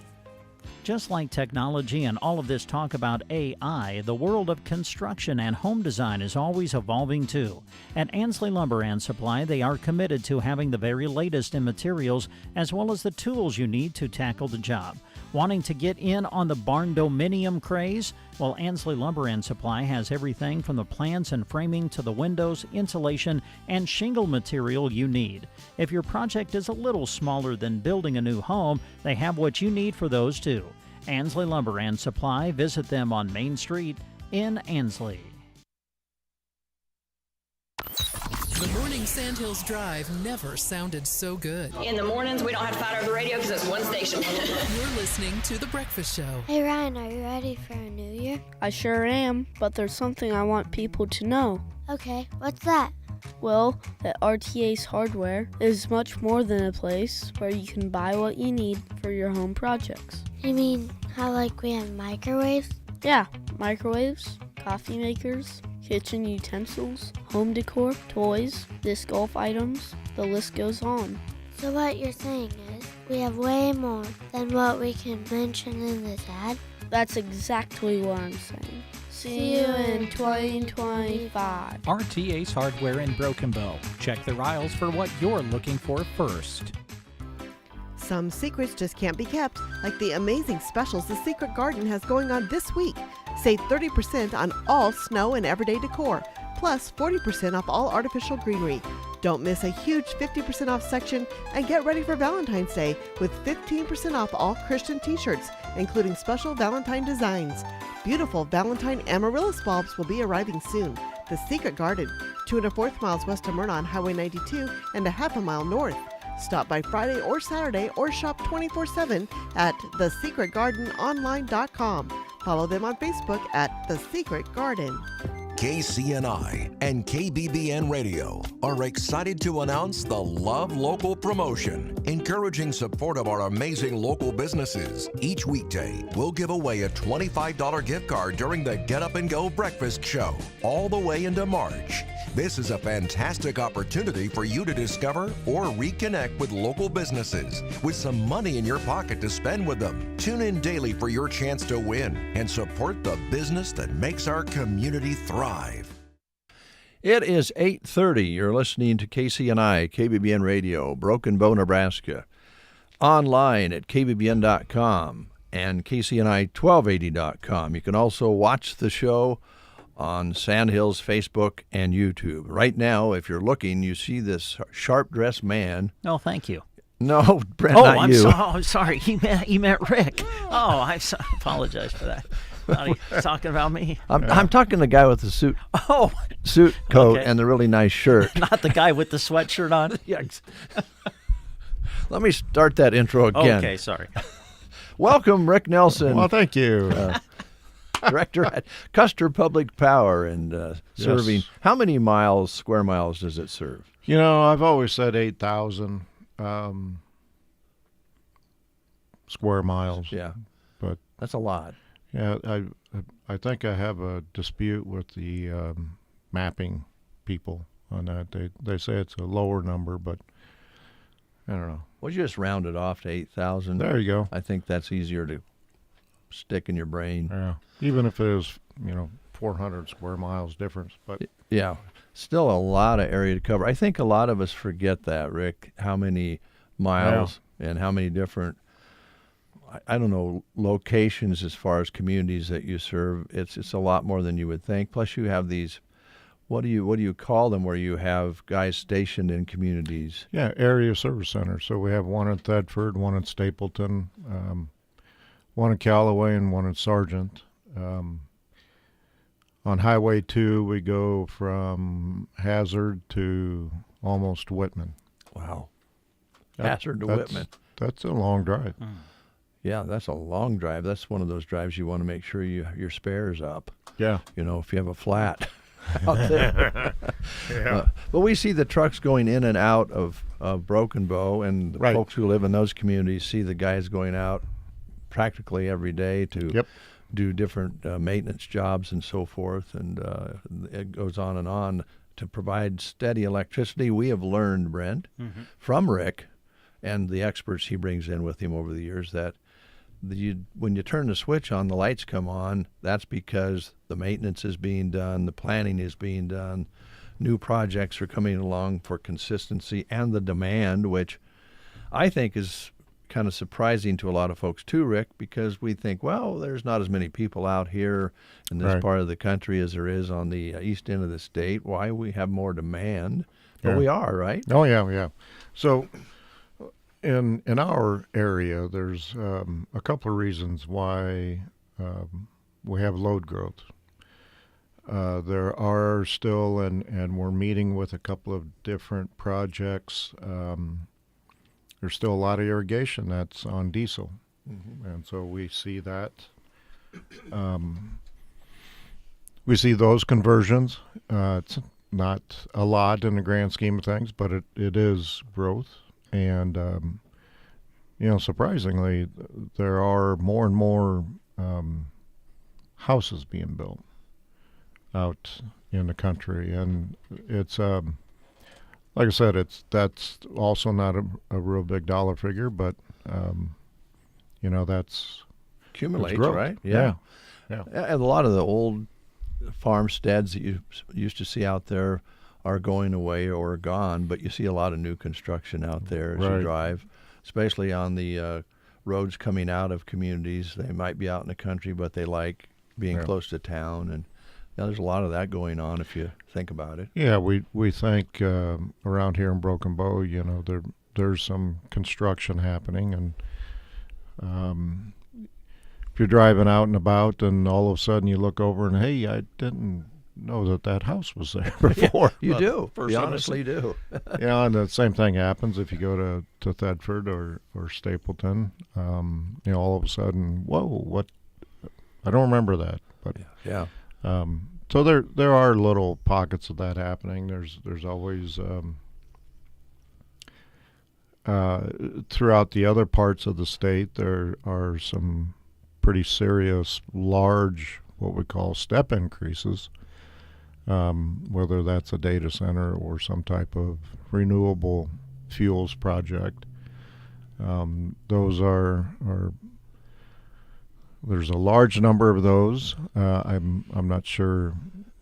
Speaker 2: Just like technology and all of this talk about AI, the world of construction and home design is always evolving too. At Ansley Lumber and Supply, they are committed to having the very latest in materials as well as the tools you need to tackle the job. Wanting to get in on the barn dominium craze? Well, Ansley Lumber and Supply has everything from the plans and framing to the windows, insulation, and shingle material you need. If your project is a little smaller than building a new home, they have what you need for those too. Ansley Lumber and Supply. Visit them on Main Street in Ansley.
Speaker 16: The morning Sandhills Drive never sounded so good.
Speaker 10: In the mornings, we don't have to fight over the radio because it's one station.
Speaker 16: You're listening to The Breakfast Show.
Speaker 17: Hey, Ryan, are you ready for a new year?
Speaker 18: I sure am, but there's something I want people to know.
Speaker 17: Okay, what's that?
Speaker 18: Well, that RTA's Hardware is much more than a place where you can buy what you need for your home projects.
Speaker 17: You mean how, like, we have microwaves?
Speaker 18: Yeah, microwaves, coffee makers, kitchen utensils, home decor, toys, disc golf items, the list goes on.
Speaker 17: So what you're saying is we have way more than what we can mention in this ad?
Speaker 18: That's exactly what I'm saying. See you in 2025.
Speaker 5: RTA's Hardware in Broken Bow. Check the aisles for what you're looking for first.
Speaker 14: Some secrets just can't be kept, like the amazing specials the Secret Garden has going on this week. Save 30% on all snow and everyday decor, plus 40% off all artificial greenery. Don't miss a huge 50% off section and get ready for Valentine's Day with 15% off all Christian t-shirts, including special Valentine designs. Beautiful Valentine amaryllis bulbs will be arriving soon. The Secret Garden, 2 miles west of Myrna on Highway 92 and a half a mile north. Stop by Friday or Saturday or shop 24/7 at thesecretgardenonline.com. Follow them on Facebook at The Secret Garden.
Speaker 3: KCNI and KBBN Radio are excited to announce the Love Local promotion, encouraging support of our amazing local businesses. Each weekday, we'll give away a $25 gift card during the Get Up and Go Breakfast Show, all the way into March. This is a fantastic opportunity for you to discover or reconnect with local businesses with some money in your pocket to spend with them. Tune in daily for your chance to win and support the business that makes our community thrive.
Speaker 1: It is 8:30. You're listening to KCNI, KBBN Radio, Broken Bow, Nebraska. Online at kbbn.com and kcni1280.com. You can also watch the show on Sandhills Facebook and YouTube. Right now, if you're looking, you see this sharp-dressed man.
Speaker 2: No, thank you.
Speaker 1: No, Brent, not you.
Speaker 2: I'm sorry. He meant Rick. Oh, I apologize for that. Thought he was talking about me.
Speaker 1: I'm talking the guy with the suit coat and the really nice shirt.
Speaker 2: Not the guy with the sweatshirt on?
Speaker 1: Yes. Let me start that intro again.
Speaker 2: Okay, sorry.
Speaker 1: Welcome, Rick Nelson.
Speaker 19: Well, thank you.
Speaker 1: Director at Custer Public Power and serving.
Speaker 19: Yes.
Speaker 1: How many square miles does it serve?
Speaker 19: You know, I've always said 8,000 square miles.
Speaker 1: Yeah,
Speaker 19: but
Speaker 1: that's a lot.
Speaker 19: Yeah, I think I have a dispute with the mapping people on that. They say it's a lower number, but I don't know.
Speaker 1: Well, you just round it off to 8,000.
Speaker 19: There you go.
Speaker 1: I think that's easier to stick in your brain.
Speaker 19: Yeah, even if it is 400 square miles difference, but
Speaker 1: yeah, still a lot of area to cover. I think a lot of us forget that, Rick, how many miles and how many different, I don't know, locations as far as communities that you serve. It's a lot more than you would think. Plus you have these, what do you call them, where you have guys stationed in communities?
Speaker 19: Yeah, area service centers. So we have one in Thedford, one in Stapleton, one in Callaway, and one in Sargent. On Highway 2, we go from Hazard to almost Whitman.
Speaker 1: Wow. Hazard to Whitman.
Speaker 19: That's a long drive.
Speaker 1: Yeah, that's a long drive. That's one of those drives you want to make sure your spare's up.
Speaker 19: Yeah.
Speaker 1: You know, if you have a flat out there.
Speaker 19: Yeah.
Speaker 1: But we see the trucks going in and out of Broken Bow, and the
Speaker 19: Right.
Speaker 1: folks who live in those communities see the guys going out practically every day to do different maintenance jobs and so forth, and it goes on and on to provide steady electricity. We have learned, Brent, from Rick and the experts he brings in with him over the years, that when you turn the switch on, the lights come on. That's because the maintenance is being done, the planning is being done, new projects are coming along for consistency, and the demand, which I think is kind of surprising to a lot of folks too, Rick, because we think, well, there's not as many people out here in this
Speaker 19: Right.
Speaker 1: part of the country as there is on the east end of the state. Why we have more demand? But
Speaker 19: Yeah.
Speaker 1: we are, right?
Speaker 19: Oh yeah. So in our area, there's a couple of reasons why we have load growth. There are still, and we're meeting with a couple of different projects. There's still a lot of irrigation that's on diesel, and so we see that. We see those conversions. It's not a lot in the grand scheme of things, but it is growth. And, surprisingly, there are more and more houses being built out in the country. And it's, like I said, that's also not a real big dollar figure, but, that's
Speaker 1: Accumulates,
Speaker 19: growth.
Speaker 1: right?
Speaker 19: Yeah.
Speaker 1: And a lot of the old farmsteads that you used to see out there are going away or are gone, but you see a lot of new construction out there as you
Speaker 19: Right.
Speaker 1: drive, especially on the roads coming out of communities. They might be out in the country, but they like being
Speaker 19: Yeah.
Speaker 1: close to town, and there's a lot of that going on if you think about it.
Speaker 19: Yeah, we think around here in Broken Bow, there's some construction happening, and if you're driving out and about, and all of a sudden you look over and hey, I didn't know that house was there before.
Speaker 1: You
Speaker 19: But
Speaker 1: do.
Speaker 19: for
Speaker 1: You
Speaker 19: some
Speaker 1: honestly
Speaker 19: reason-
Speaker 1: do.
Speaker 19: And the same thing happens if you go to Thetford or Stapleton. All of a sudden, whoa, what? I don't remember that, but
Speaker 1: Yeah.
Speaker 19: so there are little pockets of that happening. There's always throughout the other parts of the state, there are some pretty serious, large, what we call step increases, whether that's a data center or some type of renewable fuels project. Those are there's a large number of those. I'm not sure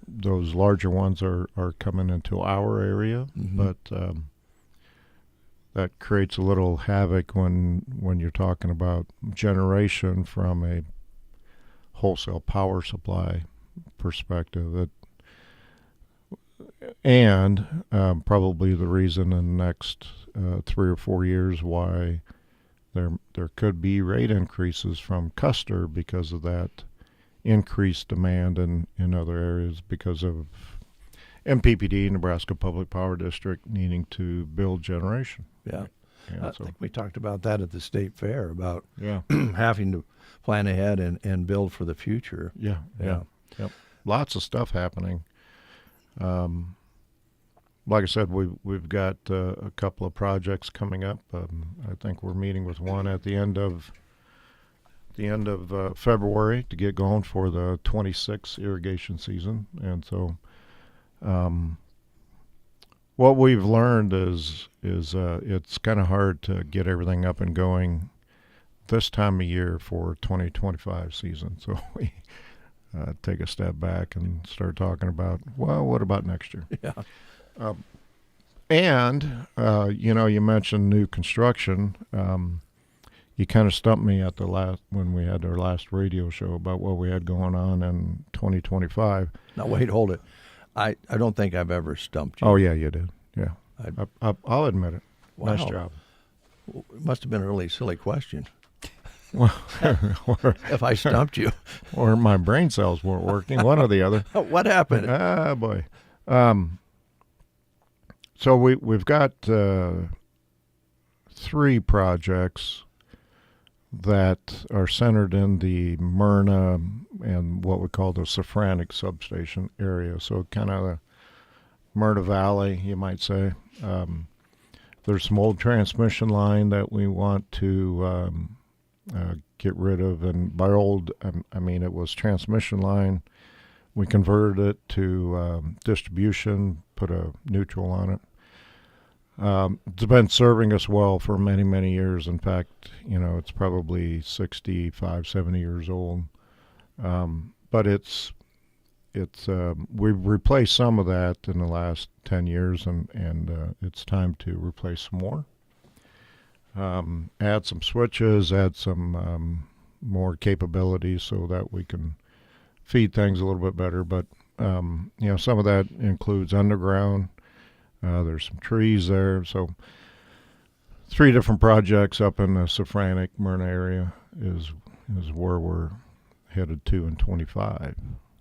Speaker 19: those larger ones are coming into our area, but that creates a little havoc when you're talking about generation from a wholesale power supply perspective. And probably the reason in the next 3 or 4 years why there could be rate increases from Custer because of that increased demand in other areas because of MPPD, Nebraska Public Power District, needing to build generation.
Speaker 1: Yeah.
Speaker 19: And
Speaker 1: I
Speaker 19: so-
Speaker 1: think we talked about that at the state fair about
Speaker 19: Yeah.
Speaker 1: having to plan ahead and build for the future.
Speaker 19: Yeah. Yep. Lots of stuff happening. Like I said, we've got a couple of projects coming up. I think we're meeting with one at the end of February to get going for the 26 irrigation season. And so, what we've learned is it's kind of hard to get everything up and going this time of year for 2025 season. So we take a step back and start talking about, well, what about next year?
Speaker 1: Yeah.
Speaker 19: You mentioned new construction. You kind of stumped me at when we had our last radio show about what we had going on in 2025.
Speaker 1: Now, wait, hold it. I don't think I've ever stumped you.
Speaker 19: Oh, yeah, you did. Yeah. I'll admit it.
Speaker 1: Wow.
Speaker 19: Nice job.
Speaker 1: It must have been a really silly question.
Speaker 19: Well,
Speaker 1: if I stumped you.
Speaker 19: Or my brain cells weren't working, one or the other.
Speaker 1: What happened?
Speaker 19: Ah, boy. So we've got 3 projects. that are centered in the Myrna and what we call the Safranic substation area. So kind of the Myrna Valley, you might say. There's some old transmission line that we want to get rid of. And by old, I mean it was transmission line. We converted it to distribution, put a neutral on it. It's been serving us well for many, many years. In fact, it's probably 65, 70 years old. But we've replaced some of that in the last 10 years, and it's time to replace some more. Add some switches, add some more capabilities so that we can feed things a little bit better. But, some of that includes underground. There's some trees there. So 3 different projects up in the Safranic Myrna area is where we're headed to in 25.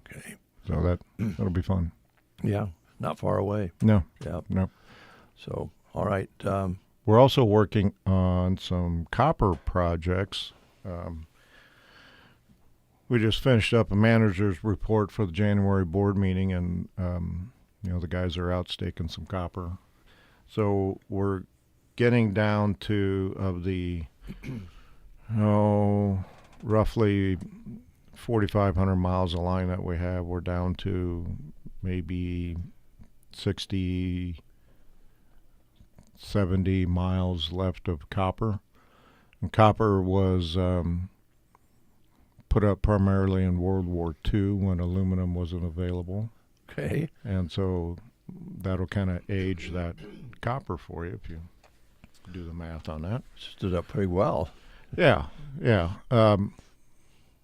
Speaker 1: Okay.
Speaker 19: So that'll be fun.
Speaker 1: Yeah, not far away.
Speaker 19: No.
Speaker 1: Yeah.
Speaker 19: No.
Speaker 1: So, all right.
Speaker 19: We're also working on some copper projects. We just finished up a manager's report for the January board meeting, and the guys are out staking some copper. So we're getting down to, of the, roughly 4,500 miles of line that we have, we're down to maybe 60, 70 miles left of copper. And copper was put up primarily in World War II when aluminum wasn't available.
Speaker 1: Okay.
Speaker 19: And so that'll kind of age that copper for you if you do the math on that.
Speaker 1: Stood up pretty well.
Speaker 19: Yeah.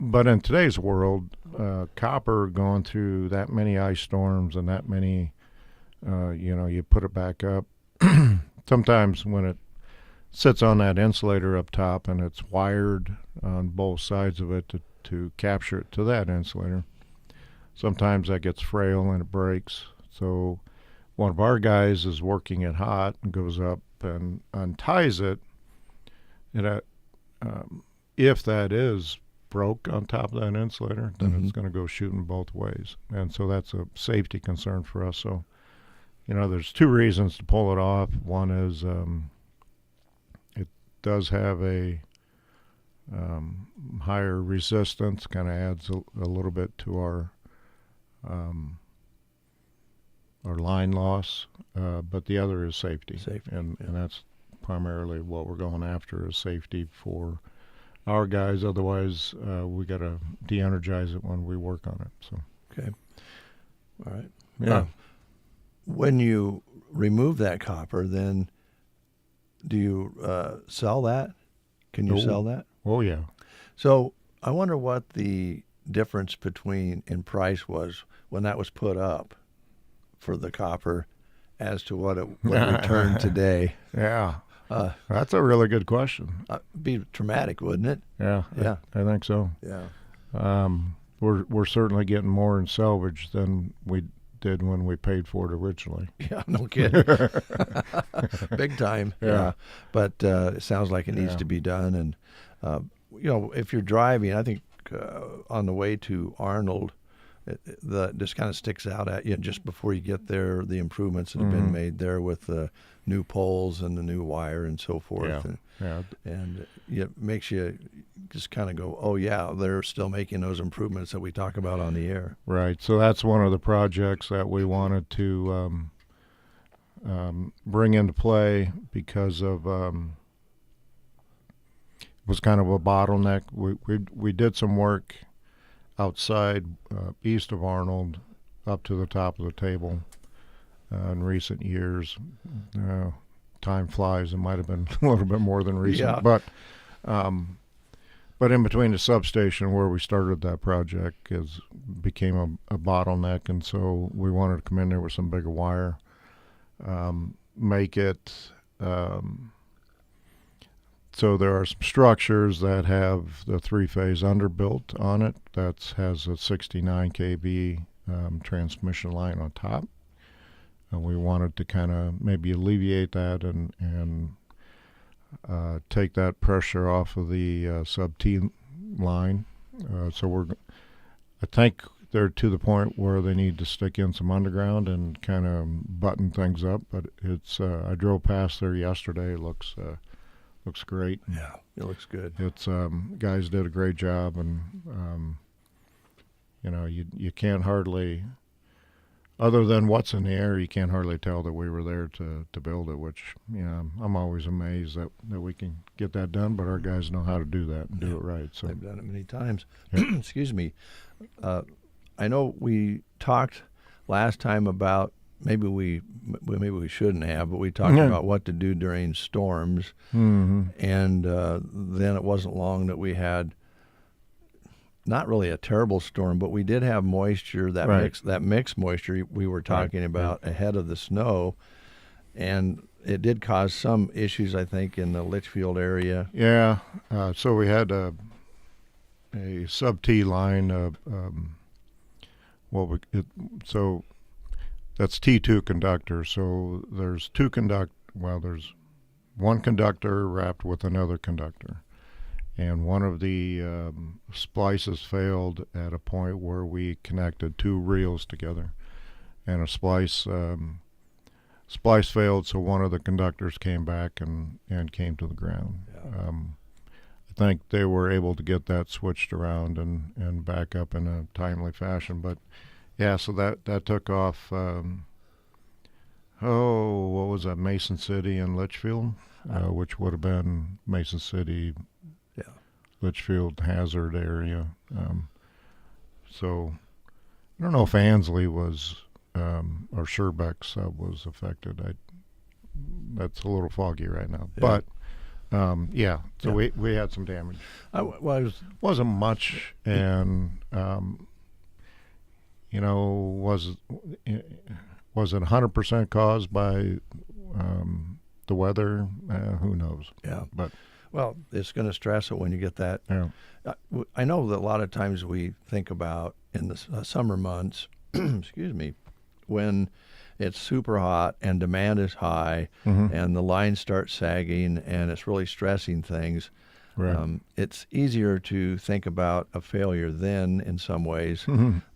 Speaker 19: But in today's world, copper going through that many ice storms and that many, you put it back up. Sometimes when it sits on that insulator up top and it's wired on both sides of it to capture it to that insulator, sometimes that gets frail and it breaks. So one of our guys is working it hot and goes up and unties it. And if that is broke on top of that insulator, then it's going to go shooting both ways. And so that's a safety concern for us. So, there's 2 reasons to pull it off. One is it does have a higher resistance, kind of adds a little bit to our line loss, but the other is safety. And that's primarily what we're going after, is safety for our guys. Otherwise, we got to de-energize it when we work on it. So.
Speaker 1: Okay. All right.
Speaker 19: Yeah.
Speaker 1: When you remove that copper, then do you sell that? Can you sell that?
Speaker 19: Oh, yeah.
Speaker 1: So I wonder what the difference in price was when that was put up for the copper as to what it would return today.
Speaker 19: Yeah. That's a really good question.
Speaker 1: Be dramatic, wouldn't it?
Speaker 19: Yeah.
Speaker 1: Yeah.
Speaker 19: I think so.
Speaker 1: Yeah.
Speaker 19: We're certainly getting more in salvage than we did when we paid for it originally.
Speaker 1: Yeah, no kidding. Big time.
Speaker 19: Yeah.
Speaker 1: But it sounds like it needs to be done. And, if you're driving, I think on the way to Arnold, this kind of sticks out at you just before you get there, the improvements that have been made there with the new poles and the new wire and so forth. And it makes you just kind of go, oh, yeah, they're still making those improvements that we talk about on the air.
Speaker 19: Right. So that's one of the projects that we wanted to bring into play because of was kind of a bottleneck. We did some work outside east of Arnold up to the top of the table in recent years. Time flies. It might have been a little bit more than recent.
Speaker 1: Yeah.
Speaker 19: But in between the substation where we started that project became a bottleneck, and so we wanted to come in there with some bigger wire, make it so there are some structures that have the 3-phase underbuilt on it that has a 69 kV transmission line on top. And we wanted to kind of maybe alleviate that and take that pressure off of the sub-T line. I think they're to the point where they need to stick in some underground and kind of button things up. But it's I drove past there yesterday. It looks great.
Speaker 1: Yeah, it looks good.
Speaker 19: It's guys did a great job, and you can't hardly, other than what's in the air, you can't hardly tell that we were there to build it. Which I'm always amazed that we can get that done. But our guys know how to do that and do it right. So
Speaker 1: they've done it many times.
Speaker 19: Yeah.
Speaker 1: Excuse me. I know we talked last time about maybe we shouldn't have, but we talked about what to do during storms, and then it wasn't long that we had not really a terrible storm, but we did have moisture, that mixed moisture we were talking about ahead of the snow, and it did cause some issues, I think, in the Litchfield area.
Speaker 19: Yeah, so we had a sub-T line. So that's T2 conductor. So there's there's one conductor wrapped with another conductor, and one of the splices failed at a point where we connected two reels together, and a splice failed. So one of the conductors came back and came to the ground. Yeah. I think they were able to get that switched around and back up in a timely fashion. But yeah, so that took off. What was that? Mason City and Litchfield, which would have been Mason City, Litchfield Hazard area. So I don't know if Ansley was or Sherbeck sub was affected. That's a little foggy right now, but. So we had some damage. Wasn't much, and was it 100% caused by the weather? Who knows?
Speaker 1: Yeah,
Speaker 19: but
Speaker 1: it's going to stress it when you get that.
Speaker 19: Yeah.
Speaker 1: I know that a lot of times we think about in the summer months, excuse me, when it's super hot and demand is high, and the lines start sagging, and it's really stressing things.
Speaker 19: Right.
Speaker 1: It's easier to think about a failure then, in some ways,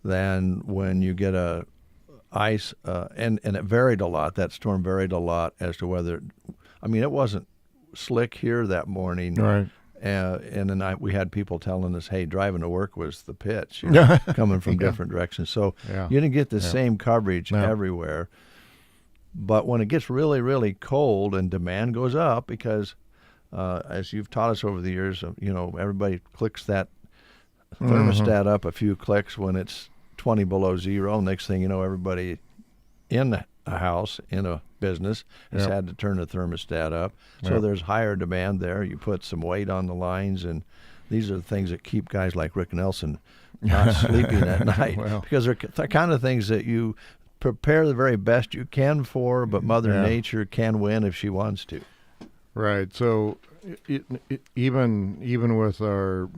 Speaker 1: than when you get a ice. And it varied a lot. That storm varied a lot as to whether. I mean, it wasn't slick here that morning.
Speaker 19: Right.
Speaker 1: And then we had people telling us, "Hey, driving to work was the pitch," coming from different directions. So you didn't get the same coverage everywhere. But when it gets really, really cold and demand goes up, because as you've taught us over the years, everybody clicks that thermostat up a few clicks when it's 20 below zero. Next thing you know, everybody in a house, in a business, has had to turn the thermostat up. So there's higher demand there. You put some weight on the lines, and these are the things that keep guys like Rick Nelson not sleeping at night, because they're the kind of things that you prepare the very best you can for, but Mother Nature can win if she wants to.
Speaker 19: Right. So even with the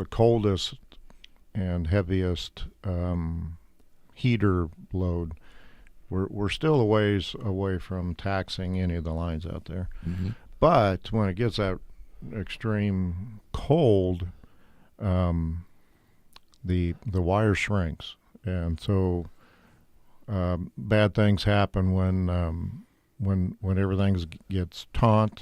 Speaker 19: coldest and heaviest heater load, we're still a ways away from taxing any of the lines out there. But when it gets that extreme cold, the wire shrinks, and so bad things happen when everything gets taut.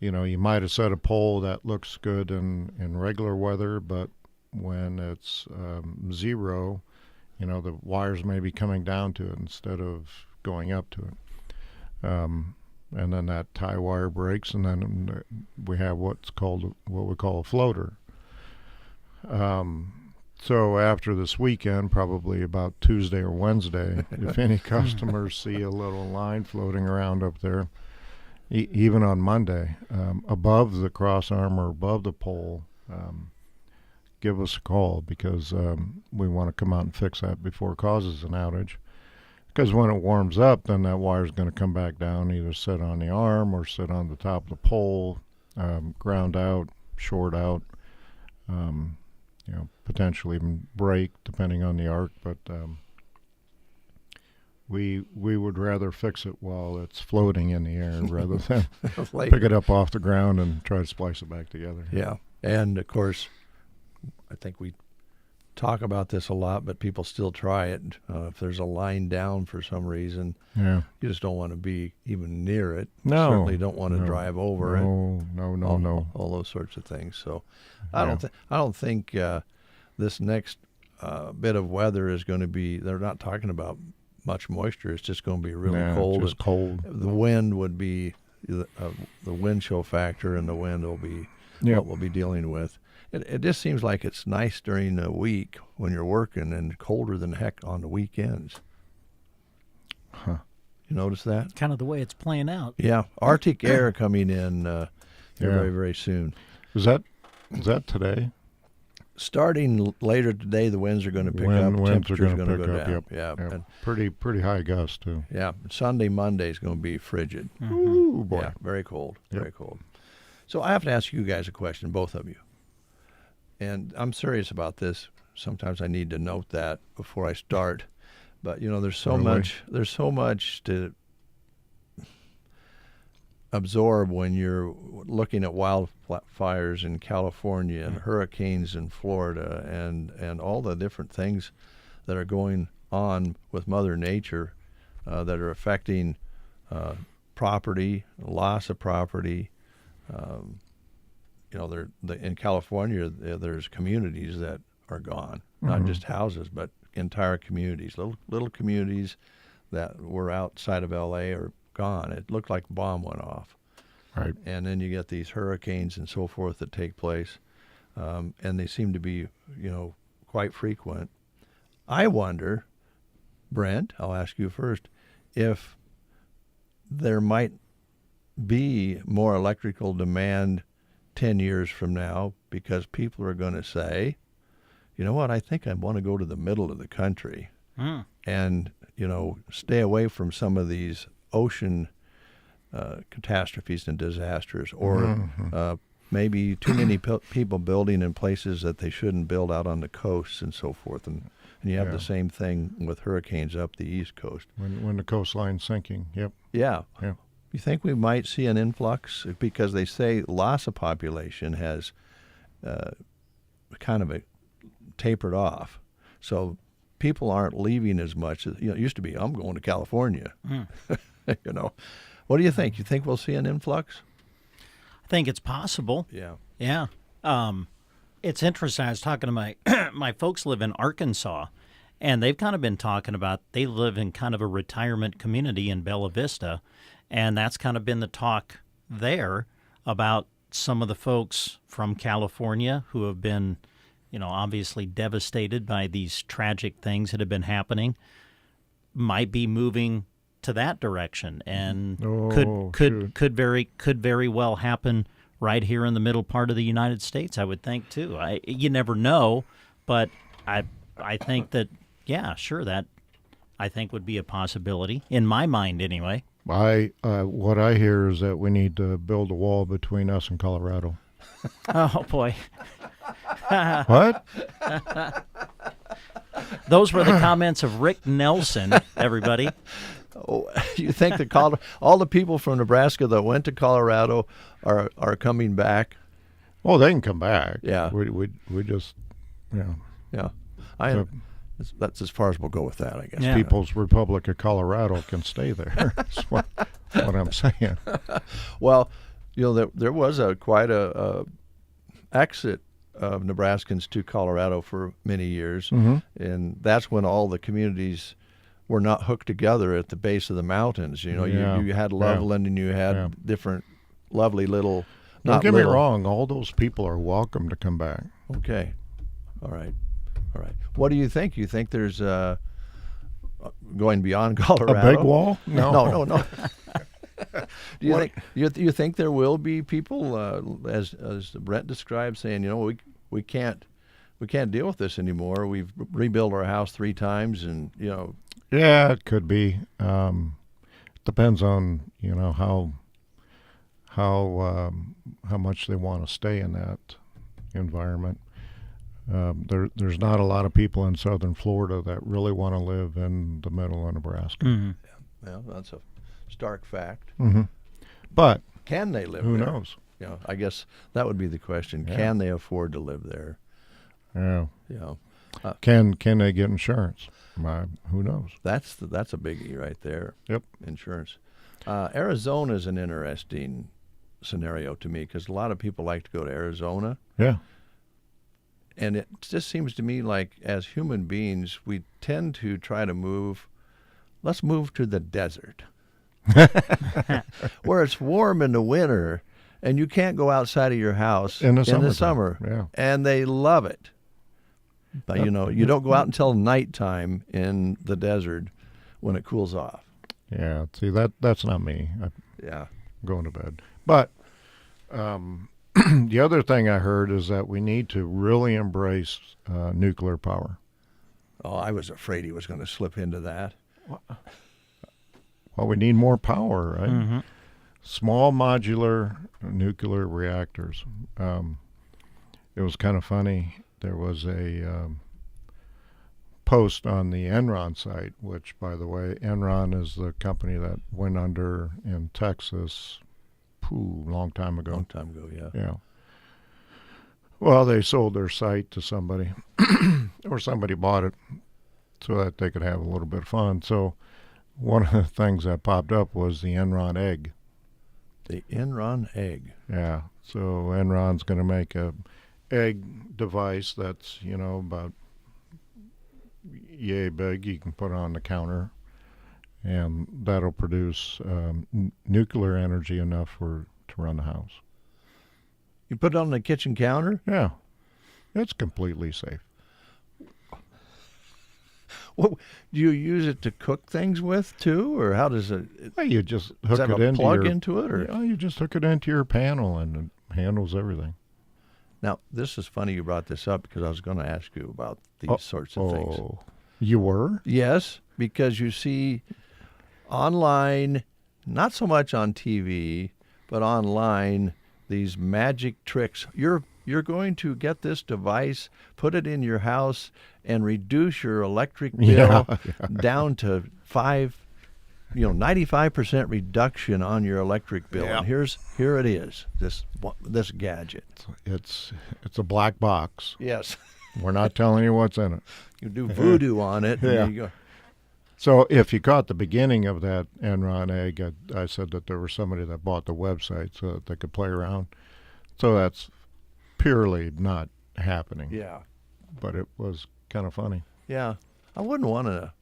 Speaker 19: You might have set a pole that looks good in regular weather, but when it's zero, the wires may be coming down to it instead of going up to it. And then that tie wire breaks, and then we have what we call a floater. So after this weekend, probably about Tuesday or Wednesday, if any customers see a little line floating around up there, even on Monday, above the cross arm or above the pole, give us a call, because we want to come out and fix that before it causes an outage. Because when it warms up, then that wire is going to come back down, either sit on the arm or sit on the top of the pole, ground out, short out, potentially even break, depending on the arc. But we would rather fix it while it's floating in the air rather than
Speaker 1: Like-
Speaker 19: pick it up off the ground and try to splice it back together.
Speaker 1: Yeah, and of course, I think we talk about this a lot, but people still try it. If there's a line down for some reason,
Speaker 19: Yeah.
Speaker 1: you just don't want to be even near it.
Speaker 19: No.
Speaker 1: Certainly don't want to
Speaker 19: No.
Speaker 1: drive over it.
Speaker 19: No.
Speaker 1: All those sorts of things. So,
Speaker 19: Yeah.
Speaker 1: I don't think this next bit of weather is going to be. They're not talking about much moisture. It's just going to be really
Speaker 19: Yeah,
Speaker 1: cold.
Speaker 19: just cold.
Speaker 1: The wind would be the wind chill factor, and the wind will be
Speaker 19: Yep.
Speaker 1: what we'll be dealing with. It just seems like it's nice during the week when you're working, and colder than heck on the weekends.
Speaker 19: Huh.
Speaker 1: You notice that?
Speaker 2: Kind of the way it's playing out.
Speaker 1: Yeah, Arctic air coming in
Speaker 19: Yeah.
Speaker 1: very, very soon.
Speaker 19: Is that today?
Speaker 1: Starting later today, the winds are going to pick up.
Speaker 19: Winds are
Speaker 1: Temperature's
Speaker 19: going
Speaker 1: going
Speaker 19: to
Speaker 1: to
Speaker 19: pick
Speaker 1: go
Speaker 19: up.
Speaker 1: down.
Speaker 19: Yep.
Speaker 1: Yeah,
Speaker 19: Yep.
Speaker 1: and,
Speaker 19: Pretty high gusts too.
Speaker 1: yeah. Sunday, Monday is going to be frigid.
Speaker 19: Ooh, boy.
Speaker 1: Yeah, very cold.
Speaker 19: Yep.
Speaker 1: Very cold. So I have to ask you guys a question, both of you. And I'm serious about this. Sometimes I need to note that before I start. But there's so much to absorb when you're looking at wildfires in California and hurricanes in Florida and all the different things that are going on with Mother Nature that are affecting property, loss of property. In California, there's communities that are gone, not just houses, but entire communities. Little communities that were outside of L.A. are gone. It looked like a bomb went off.
Speaker 19: Right.
Speaker 1: And then you get these hurricanes and so forth that take place, and they seem to be, quite frequent. I wonder, Brent, I'll ask you first, if there might be more electrical demand 10 years from now because people are going to say, you know what, I think I want to go to the middle of the country and, stay away from some of these ocean catastrophes and disasters, or maybe too many people building in places that they shouldn't build out on the coasts and so forth. And you have the same thing with hurricanes up the East Coast.
Speaker 19: When the coastline's sinking, yep.
Speaker 1: Yeah.
Speaker 19: Yeah.
Speaker 1: You think we might see an influx? Because they say loss of population has kind of tapered off. So people aren't leaving as much. It used to be, I'm going to California. What do you think? You think we'll see an influx?
Speaker 2: I think it's possible.
Speaker 1: Yeah.
Speaker 2: Yeah. It's interesting. I was talking to my my folks live in Arkansas, and they've kind of been talking about they live in kind of a retirement community in Bella Vista, and that's kind of been the talk there about some of the folks from California who have been, obviously devastated by these tragic things that have been happening, might be moving to that direction, and could very well happen right here in the middle part of the United States. I would think too. You never know, but I think that that I think would be a possibility in my mind anyway.
Speaker 19: What I hear is that we need to build a wall between us and Colorado.
Speaker 2: Oh boy.
Speaker 19: What?
Speaker 2: Those were the comments of Rick Nelson, everybody.
Speaker 1: Oh, you think all the people from Nebraska that went to Colorado are coming back?
Speaker 19: Oh, they can come back.
Speaker 1: Yeah.
Speaker 19: We just,
Speaker 1: Yeah. That's as far as we'll go with that, I guess.
Speaker 2: Yeah.
Speaker 19: People's Republic of Colorado can stay there. That's what I'm saying.
Speaker 1: Well, there was quite a exit of Nebraskans to Colorado for many years, and that's when all the communities were not hooked together at the base of the mountains. You had Loveland and you had different lovely little.
Speaker 19: Don't get me wrong. All those people are welcome to come back.
Speaker 1: Okay. All right. What do you think? You think there's going beyond Colorado?
Speaker 19: A big wall?
Speaker 1: No. Do you think there will be people, as Brent described, saying, we can't deal with this anymore. We've rebuilt our house 3 times, and
Speaker 19: Yeah, it could be. Depends on how much they want to stay in that environment. There's not a lot of people in southern Florida that really want to live in the middle of Nebraska.
Speaker 2: Mm-hmm.
Speaker 1: Yeah, that's a stark fact.
Speaker 19: Mm-hmm. But
Speaker 1: can they live
Speaker 19: who
Speaker 1: there?
Speaker 19: knows?
Speaker 1: You know, I guess that would be the question.
Speaker 19: Yeah.
Speaker 1: Can they afford to live there?
Speaker 19: Yeah.
Speaker 1: You know,
Speaker 19: can they get insurance? Who knows?
Speaker 1: That's a biggie right there.
Speaker 19: Yep.
Speaker 1: Insurance. Arizona is an interesting scenario to me because a lot of people like to go to Arizona.
Speaker 19: Yeah.
Speaker 1: And it just seems to me like as human beings, we tend to try to move. Let's move to the desert, where it's warm in the winter, and you can't go outside of your house
Speaker 19: in the
Speaker 1: summer.
Speaker 19: Yeah.
Speaker 1: And they love it. But you know, you don't go out until nighttime in the desert when it cools off.
Speaker 19: Yeah. See, that's not me.
Speaker 1: Yeah.
Speaker 19: I'm going to bed. But the other thing I heard is that we need to really embrace nuclear power.
Speaker 1: Oh, I was afraid he was going to slip into that.
Speaker 19: Well, we need more power, right?
Speaker 2: Mm-hmm.
Speaker 19: Small modular nuclear reactors. It was kind of funny. There was a post on the Enron site, which, by the way, Enron is the company that went under in Texas long time ago.
Speaker 1: Long time ago, yeah.
Speaker 19: Yeah. Well, they sold their site to somebody, or somebody bought it so that they could have a little bit of fun. So one of the things that popped up was the Enron egg.
Speaker 1: The Enron egg.
Speaker 19: Yeah. So Enron's going to make a egg device that's, about yay big. You can put it on the counter, and that'll produce nuclear energy enough to run the house.
Speaker 1: You put it on the kitchen counter?
Speaker 19: Yeah. It's completely safe.
Speaker 1: Well, do you use it to cook things with too, or how does it?
Speaker 19: Well, you just hook it into
Speaker 1: plug into it, or
Speaker 19: you just hook it into your panel, and it handles everything.
Speaker 1: Now, this is funny you brought this up because I was going to ask you about these sorts of things.
Speaker 19: Oh, you were?
Speaker 1: Yes, because you see online, not so much on TV, but online, these magic tricks. You're going to get this device, put it in your house, and reduce your electric bill down to 95% reduction on your electric bill.
Speaker 19: Yeah.
Speaker 1: And here it is, this gadget.
Speaker 19: It's a black box.
Speaker 1: Yes.
Speaker 19: We're not telling you what's in it.
Speaker 1: You do voodoo on it. And
Speaker 19: Yeah.
Speaker 1: you go.
Speaker 19: So if you caught the beginning of that Enron egg, I said that there was somebody that bought the website so that they could play around. So that's purely not happening.
Speaker 1: Yeah.
Speaker 19: But it was kind of funny.
Speaker 1: Yeah. I wouldn't want a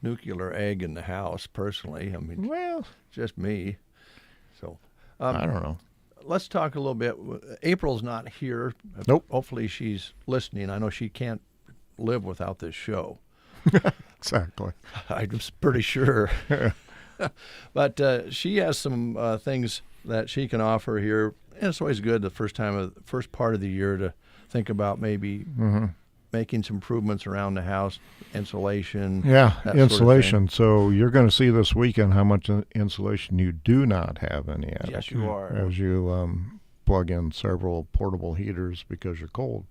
Speaker 1: nuclear egg in the house, personally. I mean,
Speaker 19: well,
Speaker 1: just me. So
Speaker 19: I don't know.
Speaker 1: Let's talk a little bit. April's not here.
Speaker 19: Nope.
Speaker 1: Hopefully she's listening. I know she can't live without this show.
Speaker 19: Exactly.
Speaker 1: I'm pretty sure. But she has some things that she can offer here. And it's always good the first part of the year to think about maybe making some improvements around the house, insulation.
Speaker 19: Yeah,
Speaker 1: that
Speaker 19: insulation.
Speaker 1: Sort of
Speaker 19: so you're going to see this weekend how much insulation you do not have in the attic.
Speaker 1: Yes, you are.
Speaker 19: As you plug in several portable heaters because you're cold.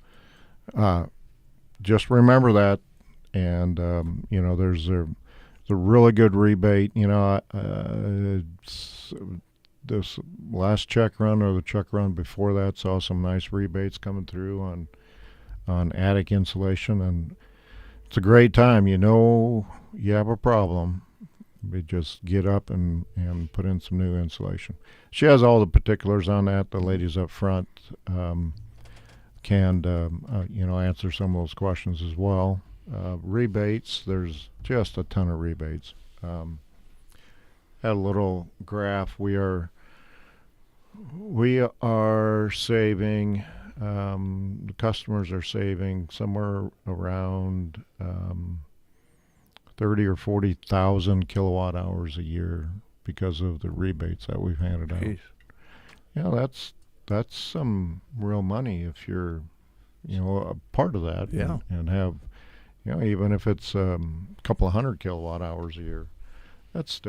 Speaker 19: Just remember that. And, there's a really good rebate. This last check run or the check run before that saw some nice rebates coming through on attic insulation, and it's a great time. You have a problem, we just get up and put in some new insulation. She has all the particulars on that. The ladies up front can answer some of those questions as well. Rebates, there's just a ton of rebates. Had a little graph. We are saving, the customers are saving somewhere around 30 or 40,000 kilowatt hours a year because of the rebates that we've handed out.
Speaker 1: Jeez.
Speaker 19: Yeah, that's some real money if you're a part of that.
Speaker 1: Yeah.
Speaker 19: And have, even if it's a couple of hundred kilowatt hours a year, that's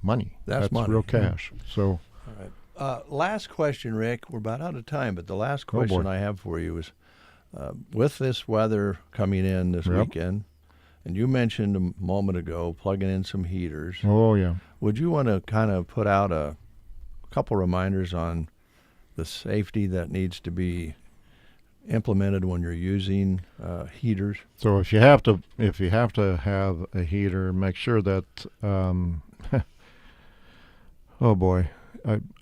Speaker 19: money.
Speaker 1: That's money.
Speaker 19: Real cash. So
Speaker 1: all right. Last question, Rick. We're about out of time, but the last question I have for you is, with this weather coming in this weekend, and you mentioned a moment ago plugging in some heaters.
Speaker 19: Oh, yeah.
Speaker 1: Would you want to kind of put out a couple reminders on the safety that needs to be implemented when you're using heaters?
Speaker 19: So if you have to have a heater, make sure that oh boy,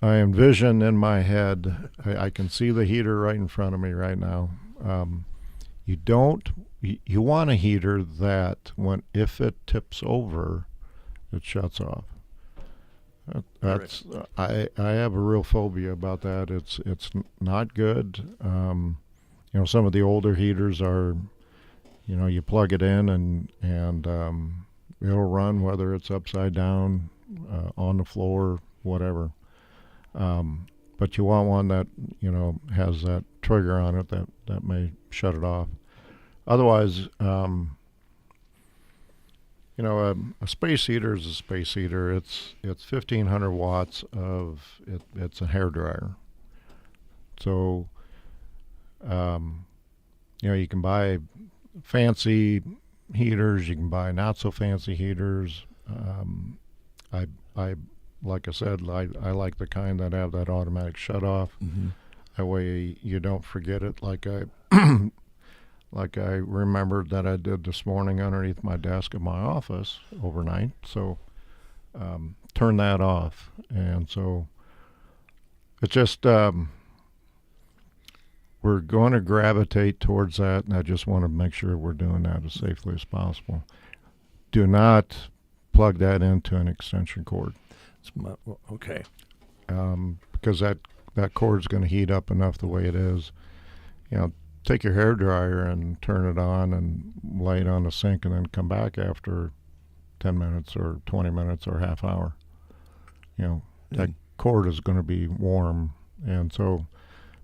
Speaker 19: I envision in my head, I can see the heater right in front of me right now. You want a heater that if it tips over, it shuts off. That's I have a real phobia about that. It's not good. Some of the older heaters are, you plug it in and it'll run whether it's upside down, on the floor, whatever. But you want one that has that trigger on it that may shut it off. Otherwise, a space heater is a space heater. It's 1,500 watts of it. It's a hair dryer. So, you can buy fancy heaters. You can buy not so fancy heaters. I like I said, I like the kind that have that automatic shut off.
Speaker 1: Mm-hmm.
Speaker 19: That way you don't forget it. Like I remembered that I did this morning underneath my desk in my office overnight. So turn that off. And so it's just we're going to gravitate towards that, and I just want to make sure we're doing that as safely as possible. Do not plug that into an extension cord.
Speaker 1: Okay.
Speaker 19: Because that cord is going to heat up enough the way it is. Take your hair dryer and turn it on and lay it on the sink, and then come back after 10 minutes or 20 minutes or half hour. That cord is going to be warm, and so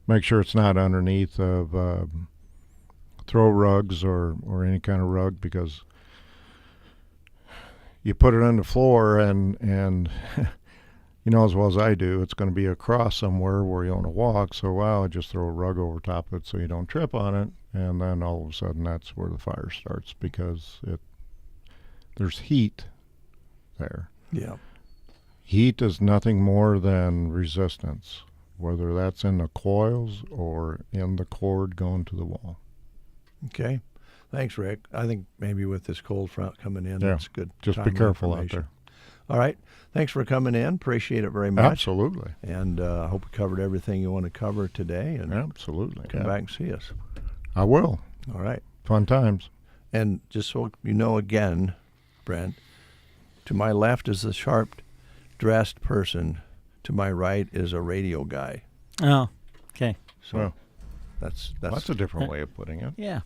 Speaker 19: make sure it's not underneath of throw rugs or any kind of rug, because you put it on the floor and as well as I do, it's going to be across somewhere where you want to walk. So I just throw a rug over top of it so you don't trip on it, and then all of a sudden that's where the fire starts, because there's heat there.
Speaker 1: Yeah.
Speaker 19: Heat is nothing more than resistance, whether that's in the coils or in the cord going to the wall.
Speaker 1: Okay. Thanks, Rick. I think maybe with this cold front coming in, that's good.
Speaker 19: Just be careful out there.
Speaker 1: All right. Thanks for coming in. Appreciate it very much.
Speaker 19: Absolutely.
Speaker 1: And I hope we covered everything you want to cover today. And
Speaker 19: absolutely.
Speaker 1: Come back and see us.
Speaker 19: I will.
Speaker 1: All right.
Speaker 19: Fun times.
Speaker 1: And just so you know again, Brent, to my left is a sharp-dressed person. To my right is a radio guy.
Speaker 2: Oh, okay.
Speaker 1: So that's
Speaker 19: a different way of putting it.
Speaker 2: Yeah.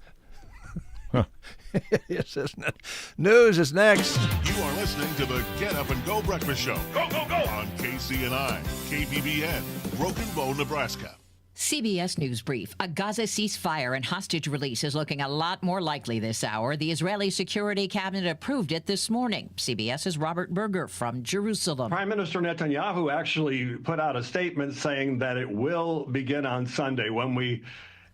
Speaker 1: Yes, isn't it? News is next.
Speaker 9: You are listening to the Get Up and Go Breakfast Show. Go, go, go! On KCNI, KBBN, Broken Bow, Nebraska.
Speaker 20: CBS News Brief. A Gaza ceasefire and hostage release is looking a lot more likely this hour. The Israeli Security Cabinet approved it this morning. CBS's Robert Berger from Jerusalem.
Speaker 21: Prime Minister Netanyahu actually put out a statement saying that it will begin on Sunday, when we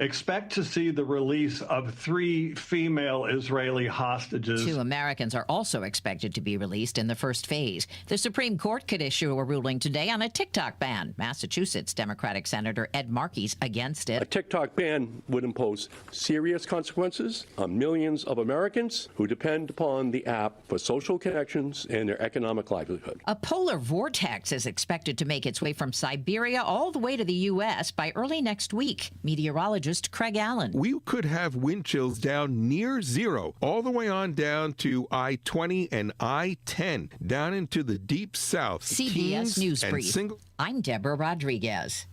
Speaker 21: expect to see the release of 3 female Israeli hostages.
Speaker 20: 2 Americans are also expected to be released in the first phase. The Supreme Court could issue a ruling today on a TikTok ban. Massachusetts Democratic Senator Ed Markey's against it.
Speaker 22: A TikTok ban would impose serious consequences on millions of Americans who depend upon the app for social connections and their economic livelihood.
Speaker 20: A polar vortex is expected to make its way from Siberia all the way to the U.S. by early next week. Meteorologist Craig Allen.
Speaker 23: We could have wind chills down near zero, all the way on down to I-20 and I-10, down into the deep south.
Speaker 20: CBS News Brief. I'm Deborah Rodriguez.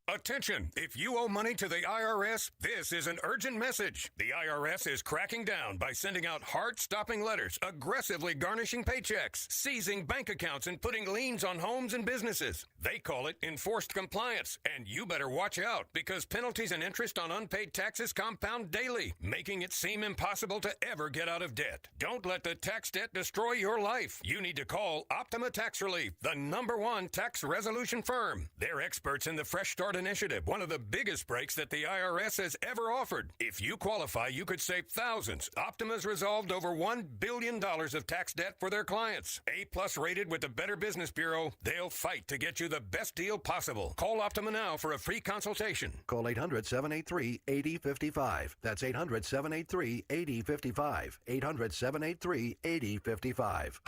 Speaker 4: Attention! If you owe money to the IRS, this is an urgent message. The IRS is cracking down by sending out heart-stopping letters, aggressively garnishing paychecks, seizing bank accounts, and putting liens on homes and businesses. They call it enforced compliance, and you better watch out because penalties and interest on unpaid taxes compound daily, making it seem impossible to ever get out of debt. Don't let the tax debt destroy your life. You need to call Optima Tax Relief, the #1 tax resolution firm. They're experts in the Fresh Start Initiative, one of the biggest breaks that the IRS has ever offered. If you qualify, you could save thousands. Optima's resolved over $1 billion of tax debt for their clients. A+ rated with the Better Business Bureau, they'll fight to get you the best deal possible. Call Optima now for a free consultation.
Speaker 6: Call 800-783-8055. That's 800-783-8055. 800-783-8055.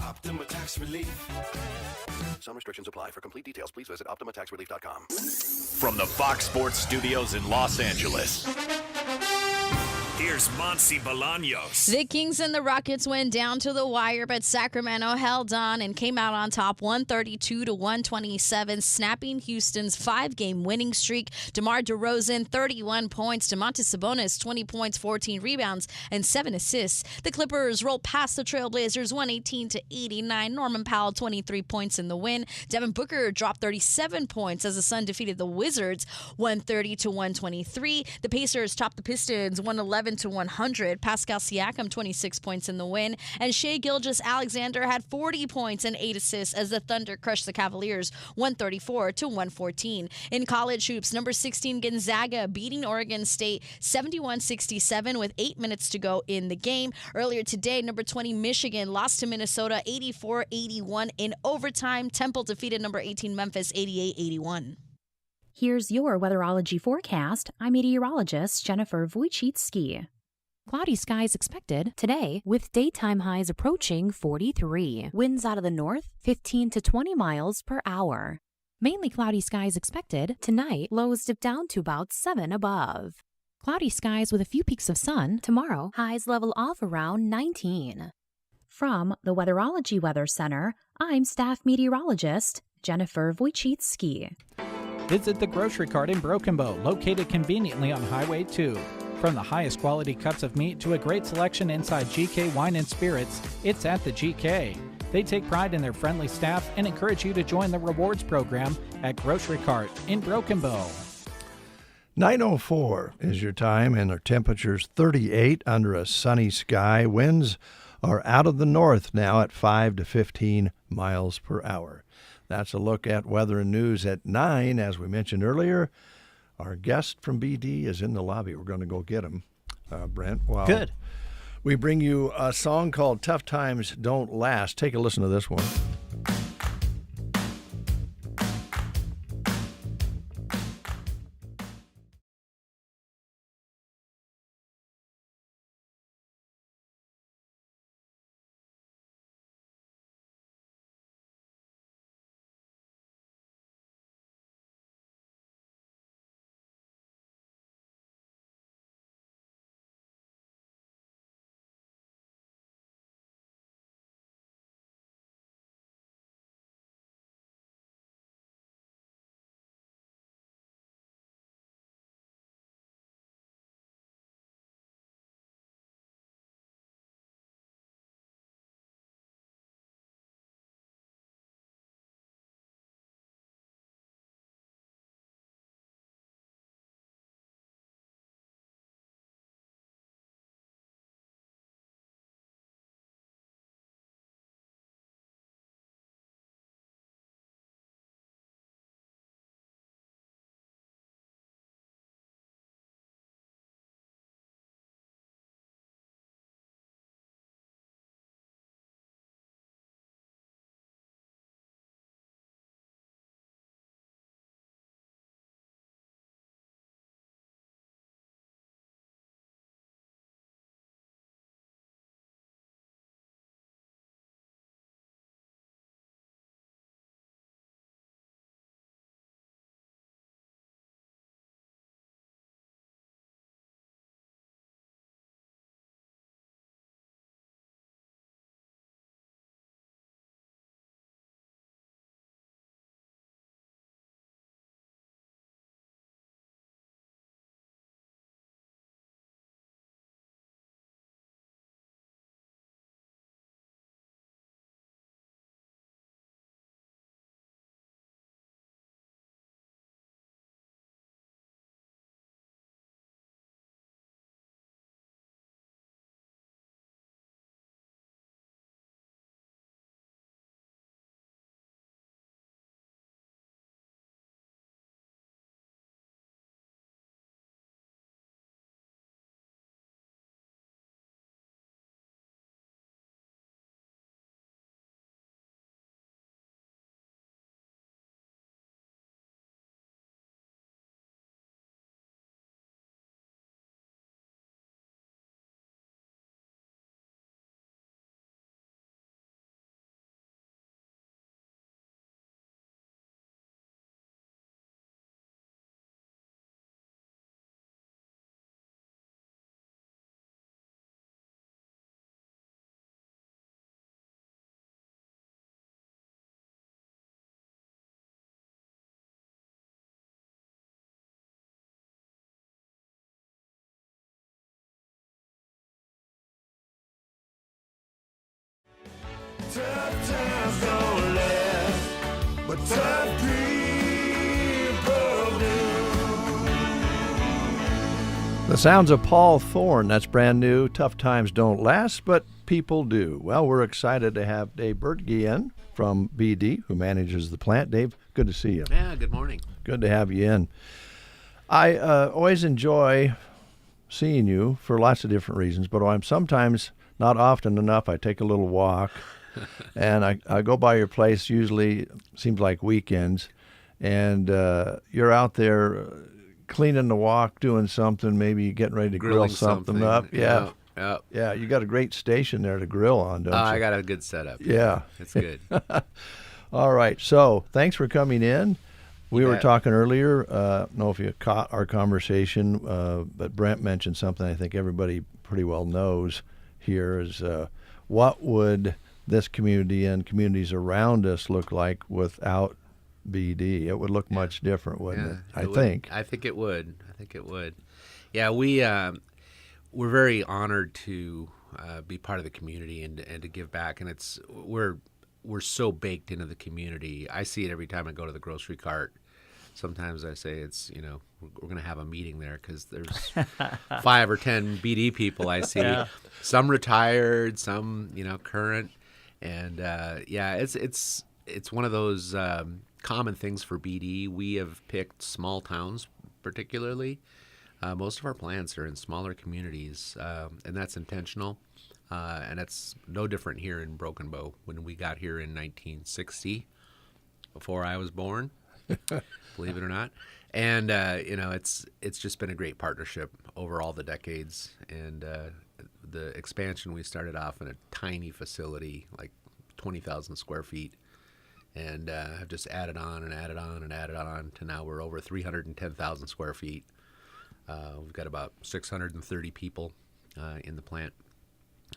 Speaker 7: Optima Tax Relief.
Speaker 6: Some restrictions apply. For complete details, please visit OptimaTaxRelief.com.
Speaker 24: From the Fox Sports Studios in Los Angeles, here's Monsi Bolaños.
Speaker 25: The Kings and the Rockets went down to the wire, but Sacramento held on and came out on top 132-127, snapping Houston's 5-game winning streak. DeMar DeRozan, 31 points. Domantas Sabonis, 20 points, 14 rebounds, and 7 assists. The Clippers rolled past the Trailblazers 118-89. Norman Powell, 23 points in the win. Devin Booker dropped 37 points as the Sun defeated the Wizards 130-123. The Pacers topped the Pistons 111-100. Pascal Siakam, 26 points in the win. And Shai Gilgeous-Alexander had 40 points and 8 assists as the Thunder crushed the Cavaliers 134-114. In college hoops, number 16 Gonzaga beating Oregon State 71-67 with 8 minutes to go in the game. Earlier today, number 20 Michigan lost to Minnesota 84-81 in overtime. Temple defeated number 18 Memphis 88-81.
Speaker 26: Here's your weatherology forecast. I'm meteorologist Jennifer Wojcicki. Cloudy skies expected today with daytime highs approaching 43. Winds out of the north 15 to 20 miles per hour. Mainly cloudy skies expected tonight. Lows dip down to about 7 above. Cloudy skies with a few peaks of sun tomorrow. Highs level off around 19. From the Weatherology Weather Center, I'm staff meteorologist Jennifer Wojcicki.
Speaker 5: Visit the Grocery Cart in Broken Bow, located conveniently on Highway 2. From the highest quality cuts of meat to a great selection inside GK Wine and Spirits, it's at the GK. They take pride in their friendly staff and encourage you to join the rewards program at Grocery Cart in Broken Bow.
Speaker 1: 9:04 is your time, and our temperature's 38 under a sunny sky. Winds are out of the north now at 5 to 15 miles per hour. That's a look at weather and news at 9. As we mentioned earlier, our guest from BD is in the lobby. We're going to go get him, Brent. Well,
Speaker 2: good.
Speaker 1: We bring you a song called Tough Times Don't Last. Take a listen to this one.
Speaker 7: tough people do.
Speaker 1: The sounds of Paul Thorne. That's brand new. Tough times don't last, but people do. Well, we're excited to have Dave Bertke in from BD, who manages the plant. Dave, good to see you.
Speaker 8: Yeah, good morning.
Speaker 1: Good to have you in. I always enjoy seeing you for lots of different reasons, but I'm sometimes, not often enough, I take a little walk, and I go by your place, usually seems like weekends, and you're out there cleaning the walk, doing something, maybe getting ready to grill something up. Yeah. Yeah, you got a great station there to grill on, don't you?
Speaker 8: I got a good setup.
Speaker 1: Yeah.
Speaker 8: It's good.
Speaker 1: All right, so thanks for coming in. We were
Speaker 8: bet.
Speaker 1: talking earlier, I don't know if you caught our conversation, but Brent mentioned something I think everybody pretty well knows here is what would this community and communities around us look like without BD? It would look much different, wouldn't it? I think
Speaker 8: it would. Yeah, we're very honored to be part of the community and to give back, and we're so baked into the community. I see it every time I go to the grocery cart. Sometimes I say we're going to have a meeting there because there's 5 or 10 BD people I see. Yeah. Some retired, some current, and it's one of those common things for BD. We have picked small towns particularly. Most of our plants are in smaller communities, and that's intentional. And it's no different here in Broken Bow. When we got here in 1960, before I was born, believe it or not, and it's just been a great partnership over all the decades. And the expansion, we started off in a tiny facility, like 20,000 square feet, and have just added on and added on and added on to now we're over 310,000 square feet. We've got about 630 people in the plant.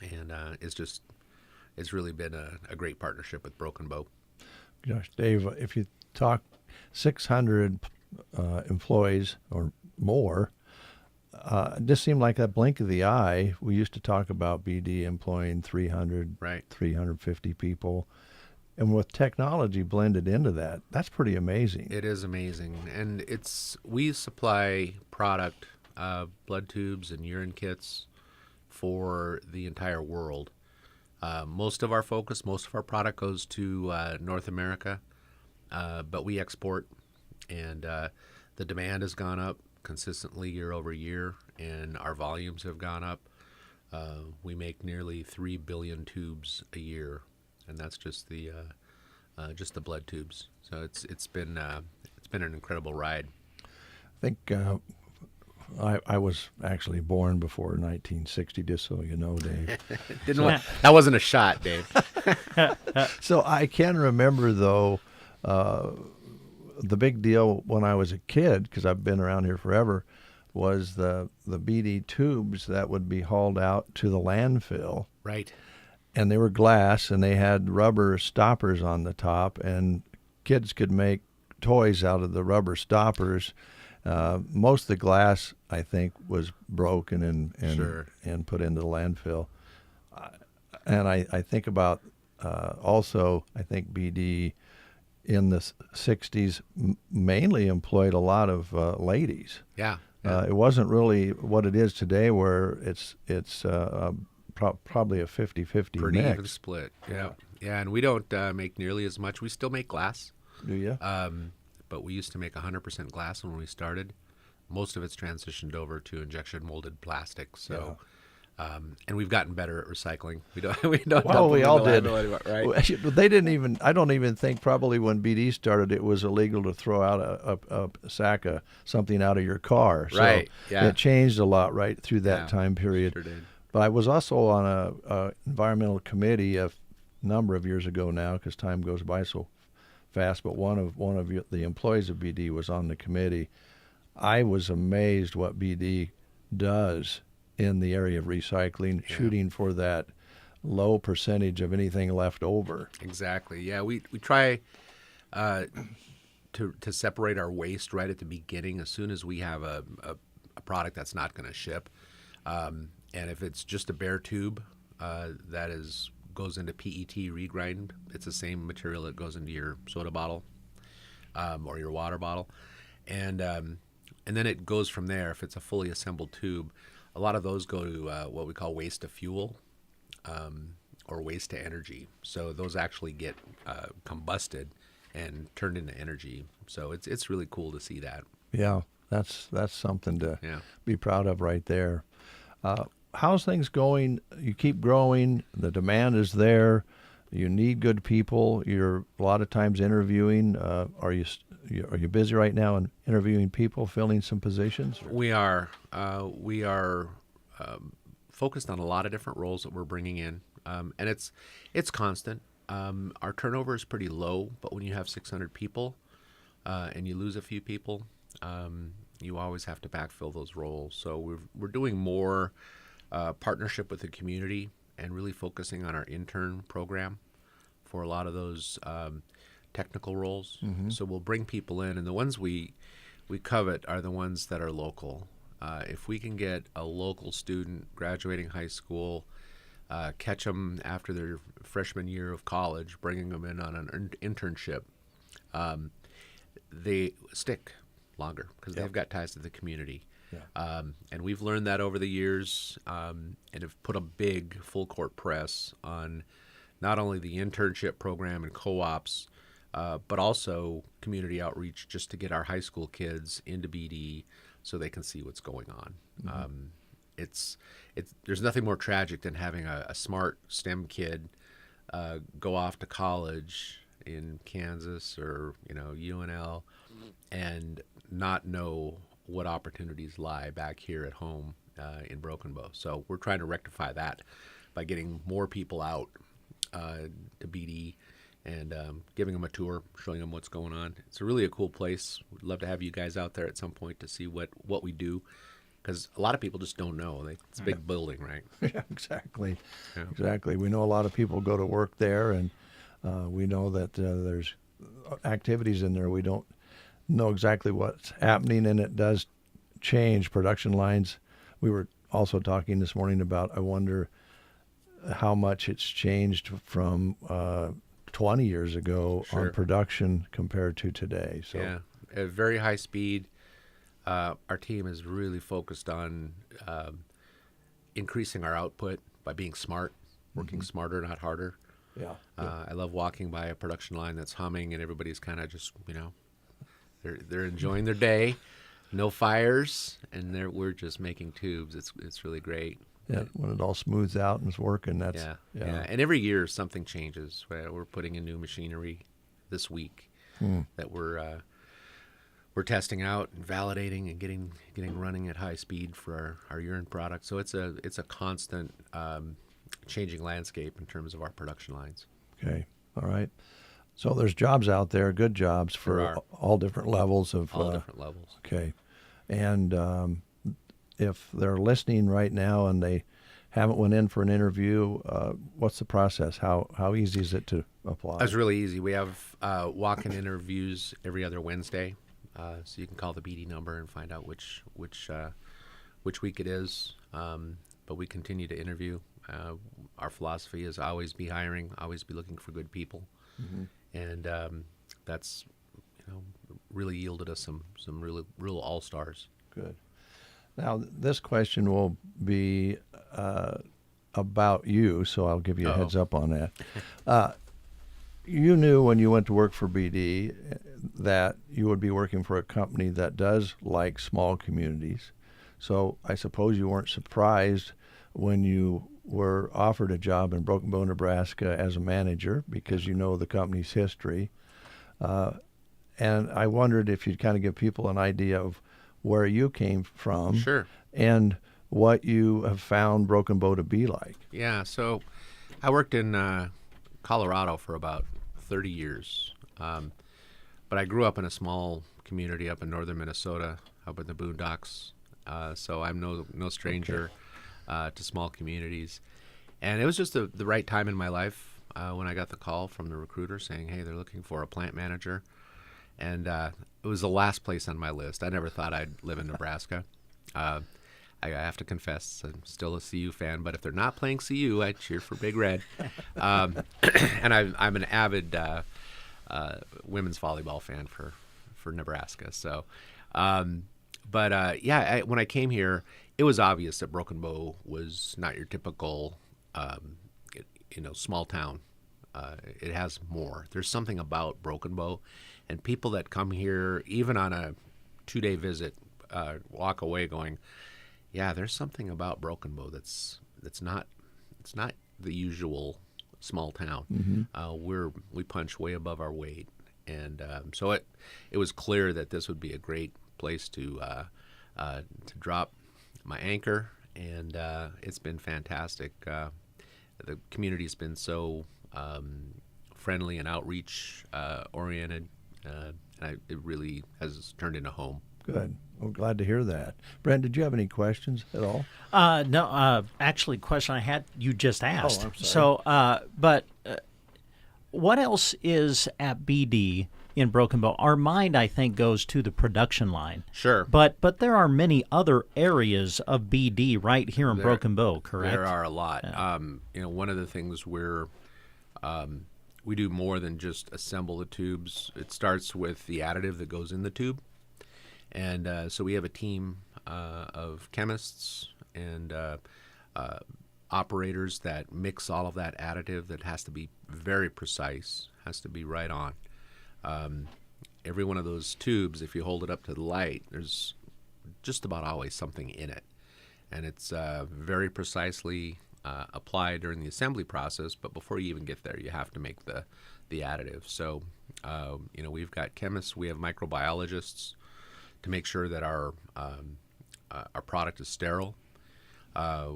Speaker 8: And it's really been a great partnership with Broken Bow.
Speaker 1: Gosh, Dave, if you talk 600 employees or more, it just seemed like that blink of the eye. We used to talk about BD employing 300, 350 people. And with technology blended into that, that's pretty amazing.
Speaker 8: It is amazing. And we supply product, blood tubes and urine kits for the entire world. Most of our product goes to North America, but we export, and the demand has gone up consistently year over year, and our volumes have gone up. We make nearly 3 billion tubes a year, and that's just the blood tubes. So it's been an incredible ride.
Speaker 1: I think I was actually born before 1960, just so you know, Dave.
Speaker 8: That wasn't a shot, Dave.
Speaker 1: So I can remember, though, the big deal when I was a kid, because I've been around here forever, was the BD tubes that would be hauled out to the landfill.
Speaker 8: Right.
Speaker 1: And they were glass, and they had rubber stoppers on the top, and kids could make toys out of the rubber stoppers. Most of the glass, I think, was broken and put into the landfill. And I think about also, I think BD in the 60s mainly employed a lot of ladies.
Speaker 8: Yeah.
Speaker 1: It wasn't really what it is today, where it's probably a 50-50
Speaker 8: Pretty
Speaker 1: mix.
Speaker 8: even split. Yeah. Yeah, and we don't make nearly as much. We still make glass.
Speaker 1: Do you?
Speaker 8: But we used to make 100% glass when we started. Most of it's transitioned over to injection molded plastic. So, and we've gotten better at recycling. We don't.
Speaker 1: Well, we all did.
Speaker 8: Anymore, right?
Speaker 1: They didn't even. I don't even think probably when BD started, it was illegal to throw out a sack of something out of your car. So
Speaker 8: right. Yeah.
Speaker 1: It changed a lot right through that time period.
Speaker 8: Sure did.
Speaker 1: But I was also on a environmental committee a number of years ago now, because time goes by so fast. But one of the employees of BD was on the committee. I was amazed what BD does in the area of recycling, shooting for that low percentage of anything left over.
Speaker 8: Exactly. Yeah, we try to separate our waste right at the beginning as soon as we have a product that's not going to ship. And if it's just a bare tube that goes into PET regrind, it's the same material that goes into your soda bottle. or your water bottle, and then it goes from there. If it's a fully assembled tube, a lot of those go to what we call waste to fuel, or waste to energy. So those actually get combusted and turned into energy. So it's really cool to see that.
Speaker 1: Yeah, that's something to be proud of right there. How's things going? You keep growing. The demand is there. You need good people. You're a lot of times interviewing. Are you busy right now in interviewing people, filling some positions?
Speaker 8: We are. We are focused on a lot of different roles that we're bringing in, and it's constant. Our turnover is pretty low, but when you have 600 people and you lose a few people, you always have to backfill those roles. So we're doing more partnership with the community and really focusing on our intern program for a lot of those technical roles.
Speaker 1: Mm-hmm.
Speaker 8: So we'll bring people in, and the ones we covet are the ones that are local. If we can get a local student graduating high school, catch them after their freshman year of college, bringing them in on an internship, they stick longer because they've got ties to the community.
Speaker 1: Yeah.
Speaker 8: And we've learned that over the years, and have put a big full court press on not only the internship program and co-ops, but also community outreach just to get our high school kids into BD so they can see what's going on. Mm-hmm. There's nothing more tragic than having a smart STEM kid go off to college in Kansas or UNL and not know what opportunities lie back here at home in Broken Bow. So we're trying to rectify that by getting more people out to BD and giving them a tour, showing them what's going on. It's really a cool place. We'd love to have you guys out there at some point to see what we do, because a lot of people just don't know. It's a big building, right?
Speaker 1: Yeah, exactly. Yeah. Exactly. We know a lot of people go to work there, and we know that there's activities in there. We don't know exactly what's happening, and it does change production lines. We were also talking this morning about, I wonder how much it's changed from 20 years ago on production compared to today. So
Speaker 8: yeah, at very high speed. Our team is really focused on increasing our output by being smart, working smarter, not harder.
Speaker 1: Yeah.
Speaker 8: I love walking by a production line that's humming and everybody's kind of just, they're enjoying their day, no fires, and we're just making tubes. It's really great.
Speaker 1: Yeah, when it all smooths out and it's working, that's
Speaker 8: yeah. And every year something changes. We're putting in new machinery this week that we're testing out and validating and getting running at high speed for our urine product. So it's a constant changing landscape in terms of our production lines.
Speaker 1: Okay, all right. So there's jobs out there, good jobs for all different levels of.
Speaker 8: All different levels.
Speaker 1: Okay, and if they're listening right now and they haven't went in for an interview, what's the process? How easy is it to apply?
Speaker 8: It's really easy. We have walk-in interviews every other Wednesday, so you can call the BD number and find out which week it is. But we continue to interview. Our philosophy is always be hiring, always be looking for good people, and that's really yielded us some real all-stars.
Speaker 1: Good. Now, this question will be about you, so I'll give you a heads up on that. You knew when you went to work for BD that you would be working for a company that does like small communities. So I suppose you weren't surprised when you were offered a job in Broken Bow, Nebraska as a manager, because you know the company's history. And I wondered if you'd kind of give people an idea of where you came from, and what you have found Broken Bow to be like.
Speaker 8: Yeah, so I worked in Colorado for about 30 years, but I grew up in a small community up in northern Minnesota, up in the boondocks, so I'm no stranger to small communities. And it was just the right time in my life when I got the call from the recruiter saying, hey, they're looking for a plant manager. And it was the last place on my list. I never thought I'd live in Nebraska. I have to confess, I'm still a CU fan, but if they're not playing CU, I cheer for Big Red. And I'm an avid women's volleyball fan for for Nebraska. So, when I came here, it was obvious that Broken Bow was not your typical, small town. It has more. There's something about Broken Bow, and people that come here, even on a 2-day visit, walk away going, "Yeah, there's something about Broken Bow that's not the usual small town.
Speaker 1: Mm-hmm.
Speaker 8: We punch way above our weight." And so it was clear that this would be a great place to drop my anchor, and it's been fantastic. The community's been so friendly and outreach oriented, and it really has turned into home.
Speaker 1: Good. I'm glad to hear that. Brent, did you have any questions at all?
Speaker 2: No, actually, question I had you just asked.
Speaker 1: Oh, I'm sorry.
Speaker 2: So, what else is at BD in Broken Bow? Our mind, I think, goes to the production line.
Speaker 8: Sure.
Speaker 2: But there are many other areas of BD right here in Broken Bow, correct?
Speaker 8: There are a lot. One of the things we do more than just assemble the tubes. It starts with the additive that goes in the tube. And so we have a team of chemists and operators that mix all of that additive that has to be very precise, has to be right on. Every one of those tubes, if you hold it up to the light, there's just about always something in it. And it's very precisely applied during the assembly process, but before you even get there, you have to make the additive. So, we've got chemists, we have microbiologists to make sure that our product is sterile.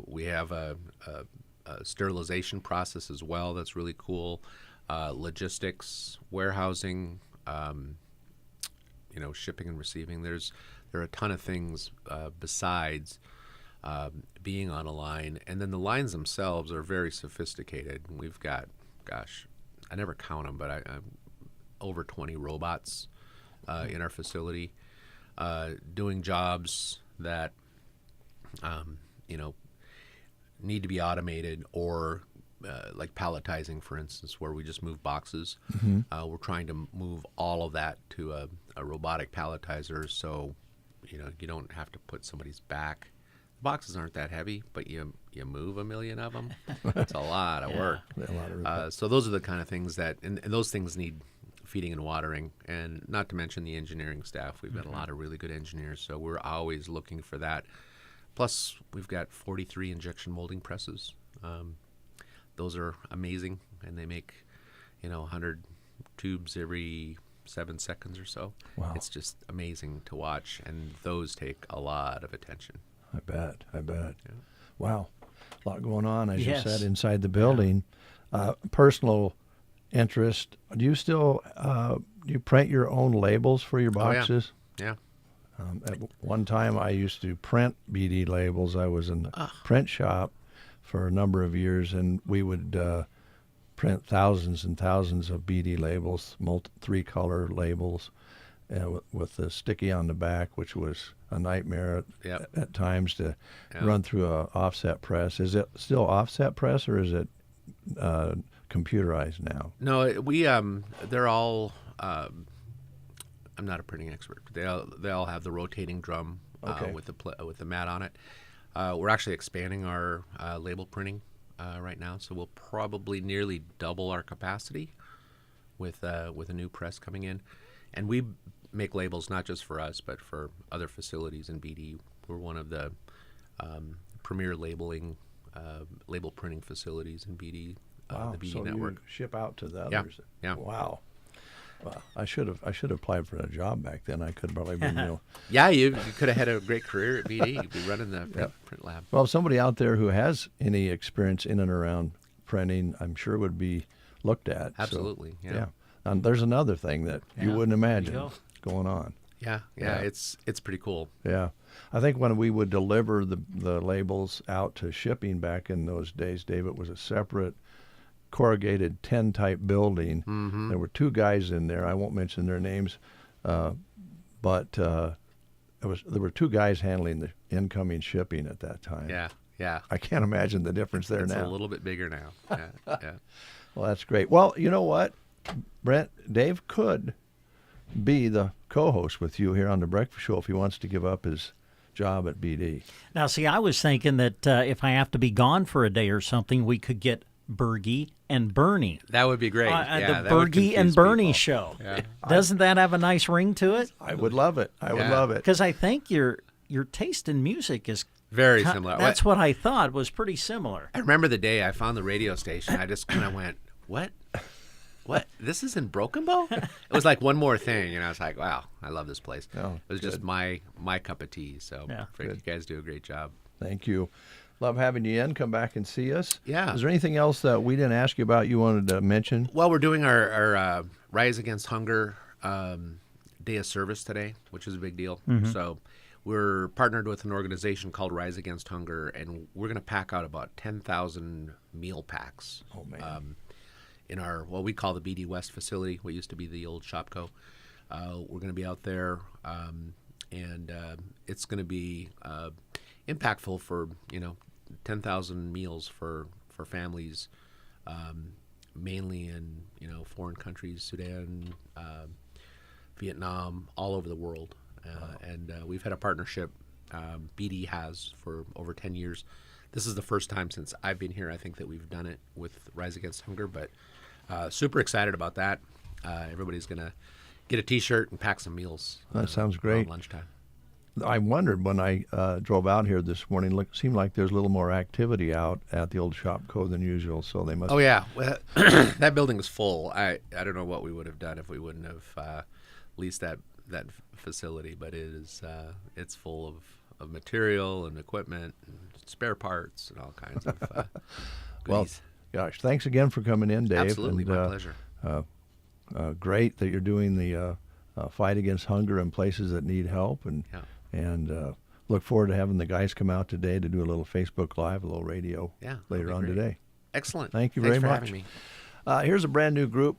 Speaker 8: We have a sterilization process as well that's really cool. Logistics, warehousing, shipping and receiving. There are a ton of things besides being on a line. And then the lines themselves are very sophisticated. We've got, I never count them, but I'm over 20 robots in our facility doing jobs that, need to be automated, or like palletizing, for instance, where we just move boxes.
Speaker 1: Mm-hmm.
Speaker 8: We're trying to move all of that to a robotic palletizer, so you don't have to put somebody's back. The boxes aren't that heavy, but you move 1 million of them. It's a lot of work.
Speaker 1: A lot of
Speaker 8: So those are the kind of things that, and those things need feeding and watering, and not to mention the engineering staff. We've got a lot of really good engineers, so we're always looking for that. Plus, we've got 43 injection molding presses. Those are amazing, and they make 100 tubes every 7 seconds or so.
Speaker 1: Wow.
Speaker 8: It's just amazing to watch, and those take a lot of attention.
Speaker 1: I bet.
Speaker 8: Yeah.
Speaker 1: Wow. A lot going on, as
Speaker 2: Yes.
Speaker 1: you said, inside the building. Personal interest. Do you still do you print your own labels for your boxes?
Speaker 8: Yeah.
Speaker 1: At one time, I used to print BD labels. I was in the print shop for a number of years, and we would print thousands and thousands of BD labels, 3-color labels, with the sticky on the back, which was a nightmare at times to run through a offset press. Is it still offset press, or is it computerized now?
Speaker 8: No, they're all. I'm not a printing expert. They all have the rotating drum with the mat on it. We're actually expanding our label printing right now, so we'll probably nearly double our capacity with a new press coming in. And we make labels not just for us, but for other facilities in BD. We're one of the premier label printing facilities in BD.
Speaker 1: Wow.
Speaker 8: The BD
Speaker 1: so
Speaker 8: network.
Speaker 1: You ship out to the others.
Speaker 8: Yeah.
Speaker 1: Wow. Well, I should have applied for that job back then. I could have probably been
Speaker 8: Yeah, you could have had a great career at BD. You'd be running the print lab.
Speaker 1: Well, somebody out there who has any experience in and around printing, I'm sure would be looked at.
Speaker 8: Absolutely.
Speaker 1: So, yeah. And there's another thing that you wouldn't imagine going on.
Speaker 8: Yeah, it's pretty cool.
Speaker 1: Yeah. I think when we would deliver the labels out to shipping back in those days, Dave, it was a separate corrugated 10-type building.
Speaker 8: Mm-hmm.
Speaker 1: There were 2 guys in there. I won't mention their names, but there were 2 guys handling the incoming shipping at that time.
Speaker 8: Yeah.
Speaker 1: I can't imagine the difference there
Speaker 8: it's
Speaker 1: now.
Speaker 8: It's a little bit bigger now. Yeah.
Speaker 1: Well, that's great. Well, you know what, Brent, Dave could be the co-host with you here on the Breakfast Show if he wants to give up his job at BD.
Speaker 2: Now, see, I was thinking that if I have to be gone for a day or something, we could get Bergie and Bernie.
Speaker 8: That would be great.
Speaker 2: The Bergie and Bernie show.
Speaker 8: Yeah.
Speaker 2: Doesn't that have a nice ring to it?
Speaker 1: I would love it. I would love it.
Speaker 2: Because I think your taste in music is
Speaker 8: very similar.
Speaker 2: That's what I thought was pretty similar.
Speaker 8: I remember the day I found the radio station. I just kind of went, "What? What? This is in Broken Bow?" It was like one more thing, and I was like, "Wow, I love this place."
Speaker 1: Oh,
Speaker 8: it was just my cup of tea. So you guys do a great job.
Speaker 1: Thank you. Love having you in. Come back and see us.
Speaker 8: Yeah.
Speaker 1: Is there anything else that we didn't ask you about you wanted to mention?
Speaker 8: Well, we're doing our Rise Against Hunger Day of Service today, which is a big deal.
Speaker 2: Mm-hmm.
Speaker 8: So we're partnered with an organization called Rise Against Hunger, and we're going to pack out about 10,000 meal packs.
Speaker 1: Oh, man.
Speaker 8: In our, what we call the BD West facility, what used to be the old Shopco. We're going to be out there, and it's going to be impactful for, 10,000 meals for families, mainly in, foreign countries, Sudan, Vietnam, all over the world. And we've had a partnership BD has for over 10 years. This is the first time since I've been here, I think, that we've done it with Rise Against Hunger, but super excited about that. Everybody's going to get a T-shirt and pack some meals.
Speaker 1: That sounds great.
Speaker 8: Around lunchtime.
Speaker 1: I wondered when I drove out here this morning, seemed like there's a little more activity out at the old Shopco than usual, so they must...
Speaker 8: Oh, yeah. Well, that building is full. I don't know what we would have done if we wouldn't have leased that facility, but it's full of material and equipment and spare parts and all kinds of goodies.
Speaker 1: Well, gosh, thanks again for coming in, Dave.
Speaker 8: Absolutely, my pleasure.
Speaker 1: Great that you're doing the fight against hunger in places that need help, and look forward to having the guys come out today to do a little Facebook Live, a little radio later on today.
Speaker 8: Excellent.
Speaker 1: Thank you
Speaker 8: Thanks
Speaker 1: very
Speaker 8: for
Speaker 1: much.
Speaker 8: having me.
Speaker 1: Here's a brand new group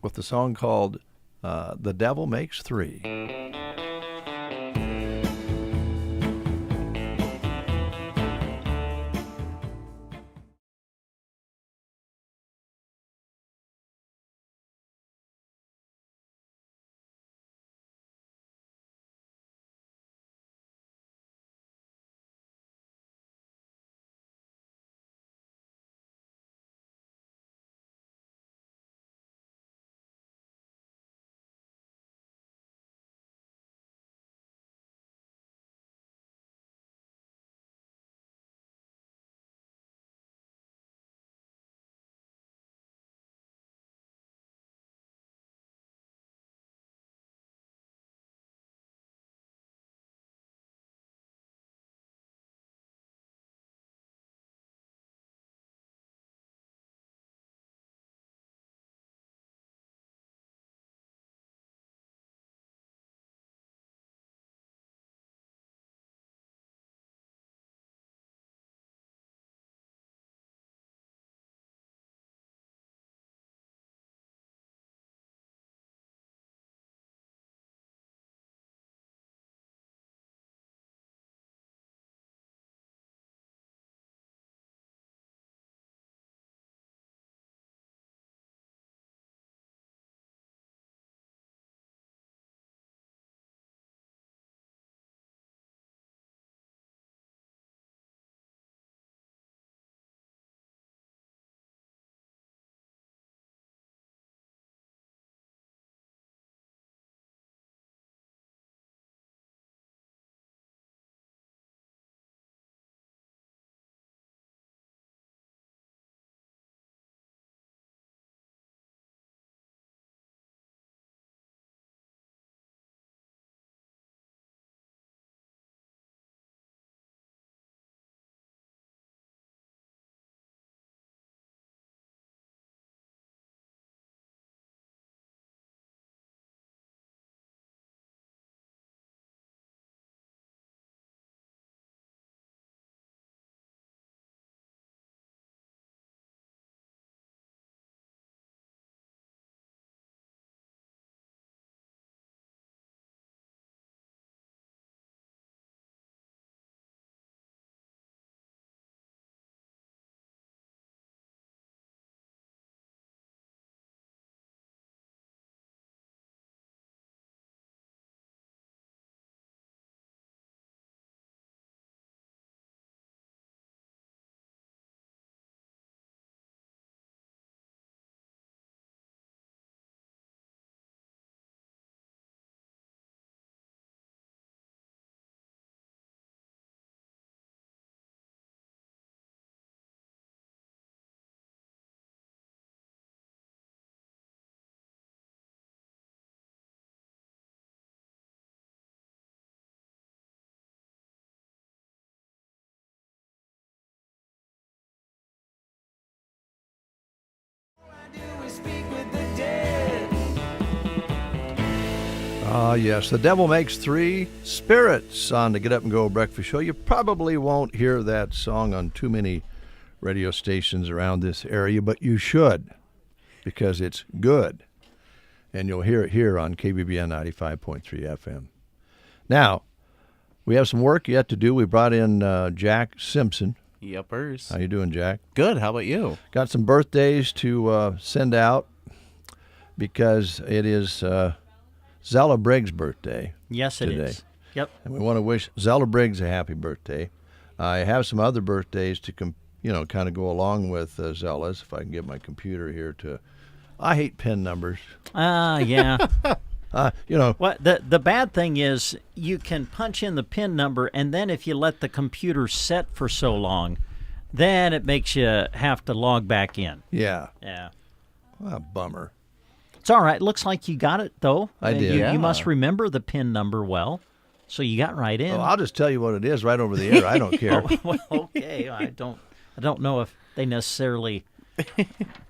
Speaker 1: with the song called The Devil Makes Three. Ah, yes. The Devil Makes Three Spirits on the Get Up and Go Breakfast Show. You probably won't hear that song on too many radio stations around this area, but you should, because it's good. And you'll hear it here on KBBN 95.3 FM. Now, we have some work yet to do. We brought in Jack Simpson.
Speaker 10: Yuppers.
Speaker 1: How you doing, Jack?
Speaker 10: Good. How about you?
Speaker 1: Got some birthdays to send out because it is Zella Briggs' birthday.
Speaker 2: Yes, it
Speaker 1: today.
Speaker 2: is. Yep.
Speaker 1: And we want to wish Zella Briggs a happy birthday. I have some other birthdays to kind of go along with Zella's. If I can get my computer here to... I hate pin numbers.
Speaker 2: Yeah.
Speaker 1: What
Speaker 2: the bad thing is you can punch in the pin number, and then if you let the computer set for so long, then it makes you have to log back in.
Speaker 1: Yeah.
Speaker 2: Yeah.
Speaker 1: Well, bummer.
Speaker 2: It's all right. Looks like you got it, though.
Speaker 1: I did.
Speaker 2: You must remember the pin number well, so you got right in.
Speaker 1: Oh, I'll just tell you what it is right over the air. I don't care.
Speaker 2: Well, okay. I don't know if they necessarily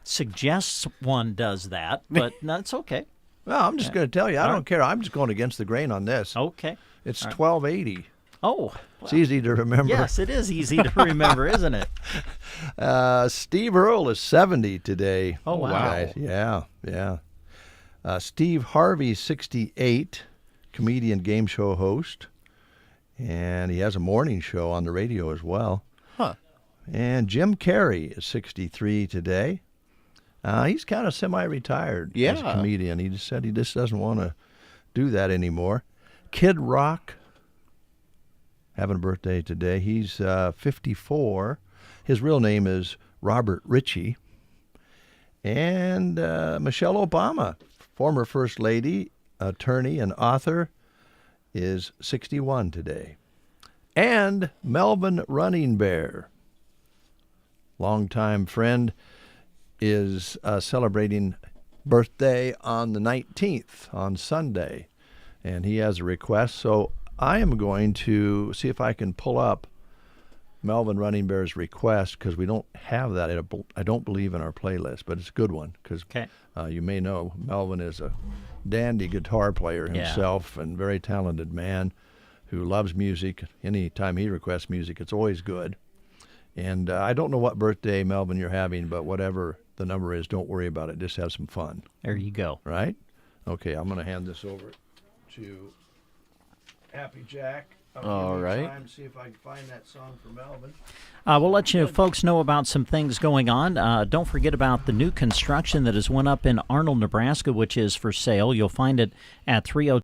Speaker 2: suggest one does that, but that's okay.
Speaker 1: Well, I'm just going to tell you. I don't care. I'm just going against the grain on this.
Speaker 2: Okay.
Speaker 1: It's 1280.
Speaker 2: Oh. Well,
Speaker 1: it's easy to remember.
Speaker 2: Yes, it is easy to remember, isn't it?
Speaker 1: Steve Earle is 70 today.
Speaker 2: Oh, wow.
Speaker 1: Guys. Yeah. Steve Harvey, 68, comedian, game show host. And he has a morning show on the radio as well.
Speaker 10: Huh.
Speaker 1: And Jim Carrey is 63 today. He's kind of semi-retired as a comedian. He just said he just doesn't want to do that anymore. Kid Rock, having a birthday today. He's 54. His real name is Robert Ritchie. And Michelle Obama, former First Lady, attorney, and author, is 61 today. And Melvin Running Bear, longtime friend, is celebrating birthday on the 19th, on Sunday. And he has a request, so I am going to see if I can pull up Melvin Running Bear's request, because we don't have that. I don't believe in our playlist, but it's a good one, because you may know Melvin is a dandy guitar player himself and very talented man who loves music. Anytime he requests music, it's always good. And I don't know what birthday, Melvin, you're having, but whatever the number is, don't worry about it. Just have some fun.
Speaker 2: There you go.
Speaker 1: Right? Okay, I'm going to hand this over to Happy Jack.
Speaker 10: All right.
Speaker 1: Time to see if I can find that song for Melvin.
Speaker 2: We'll let you folks know about some things going on. Don't forget about the new construction that has went up in Arnold, Nebraska, which is for sale. You'll find it at 302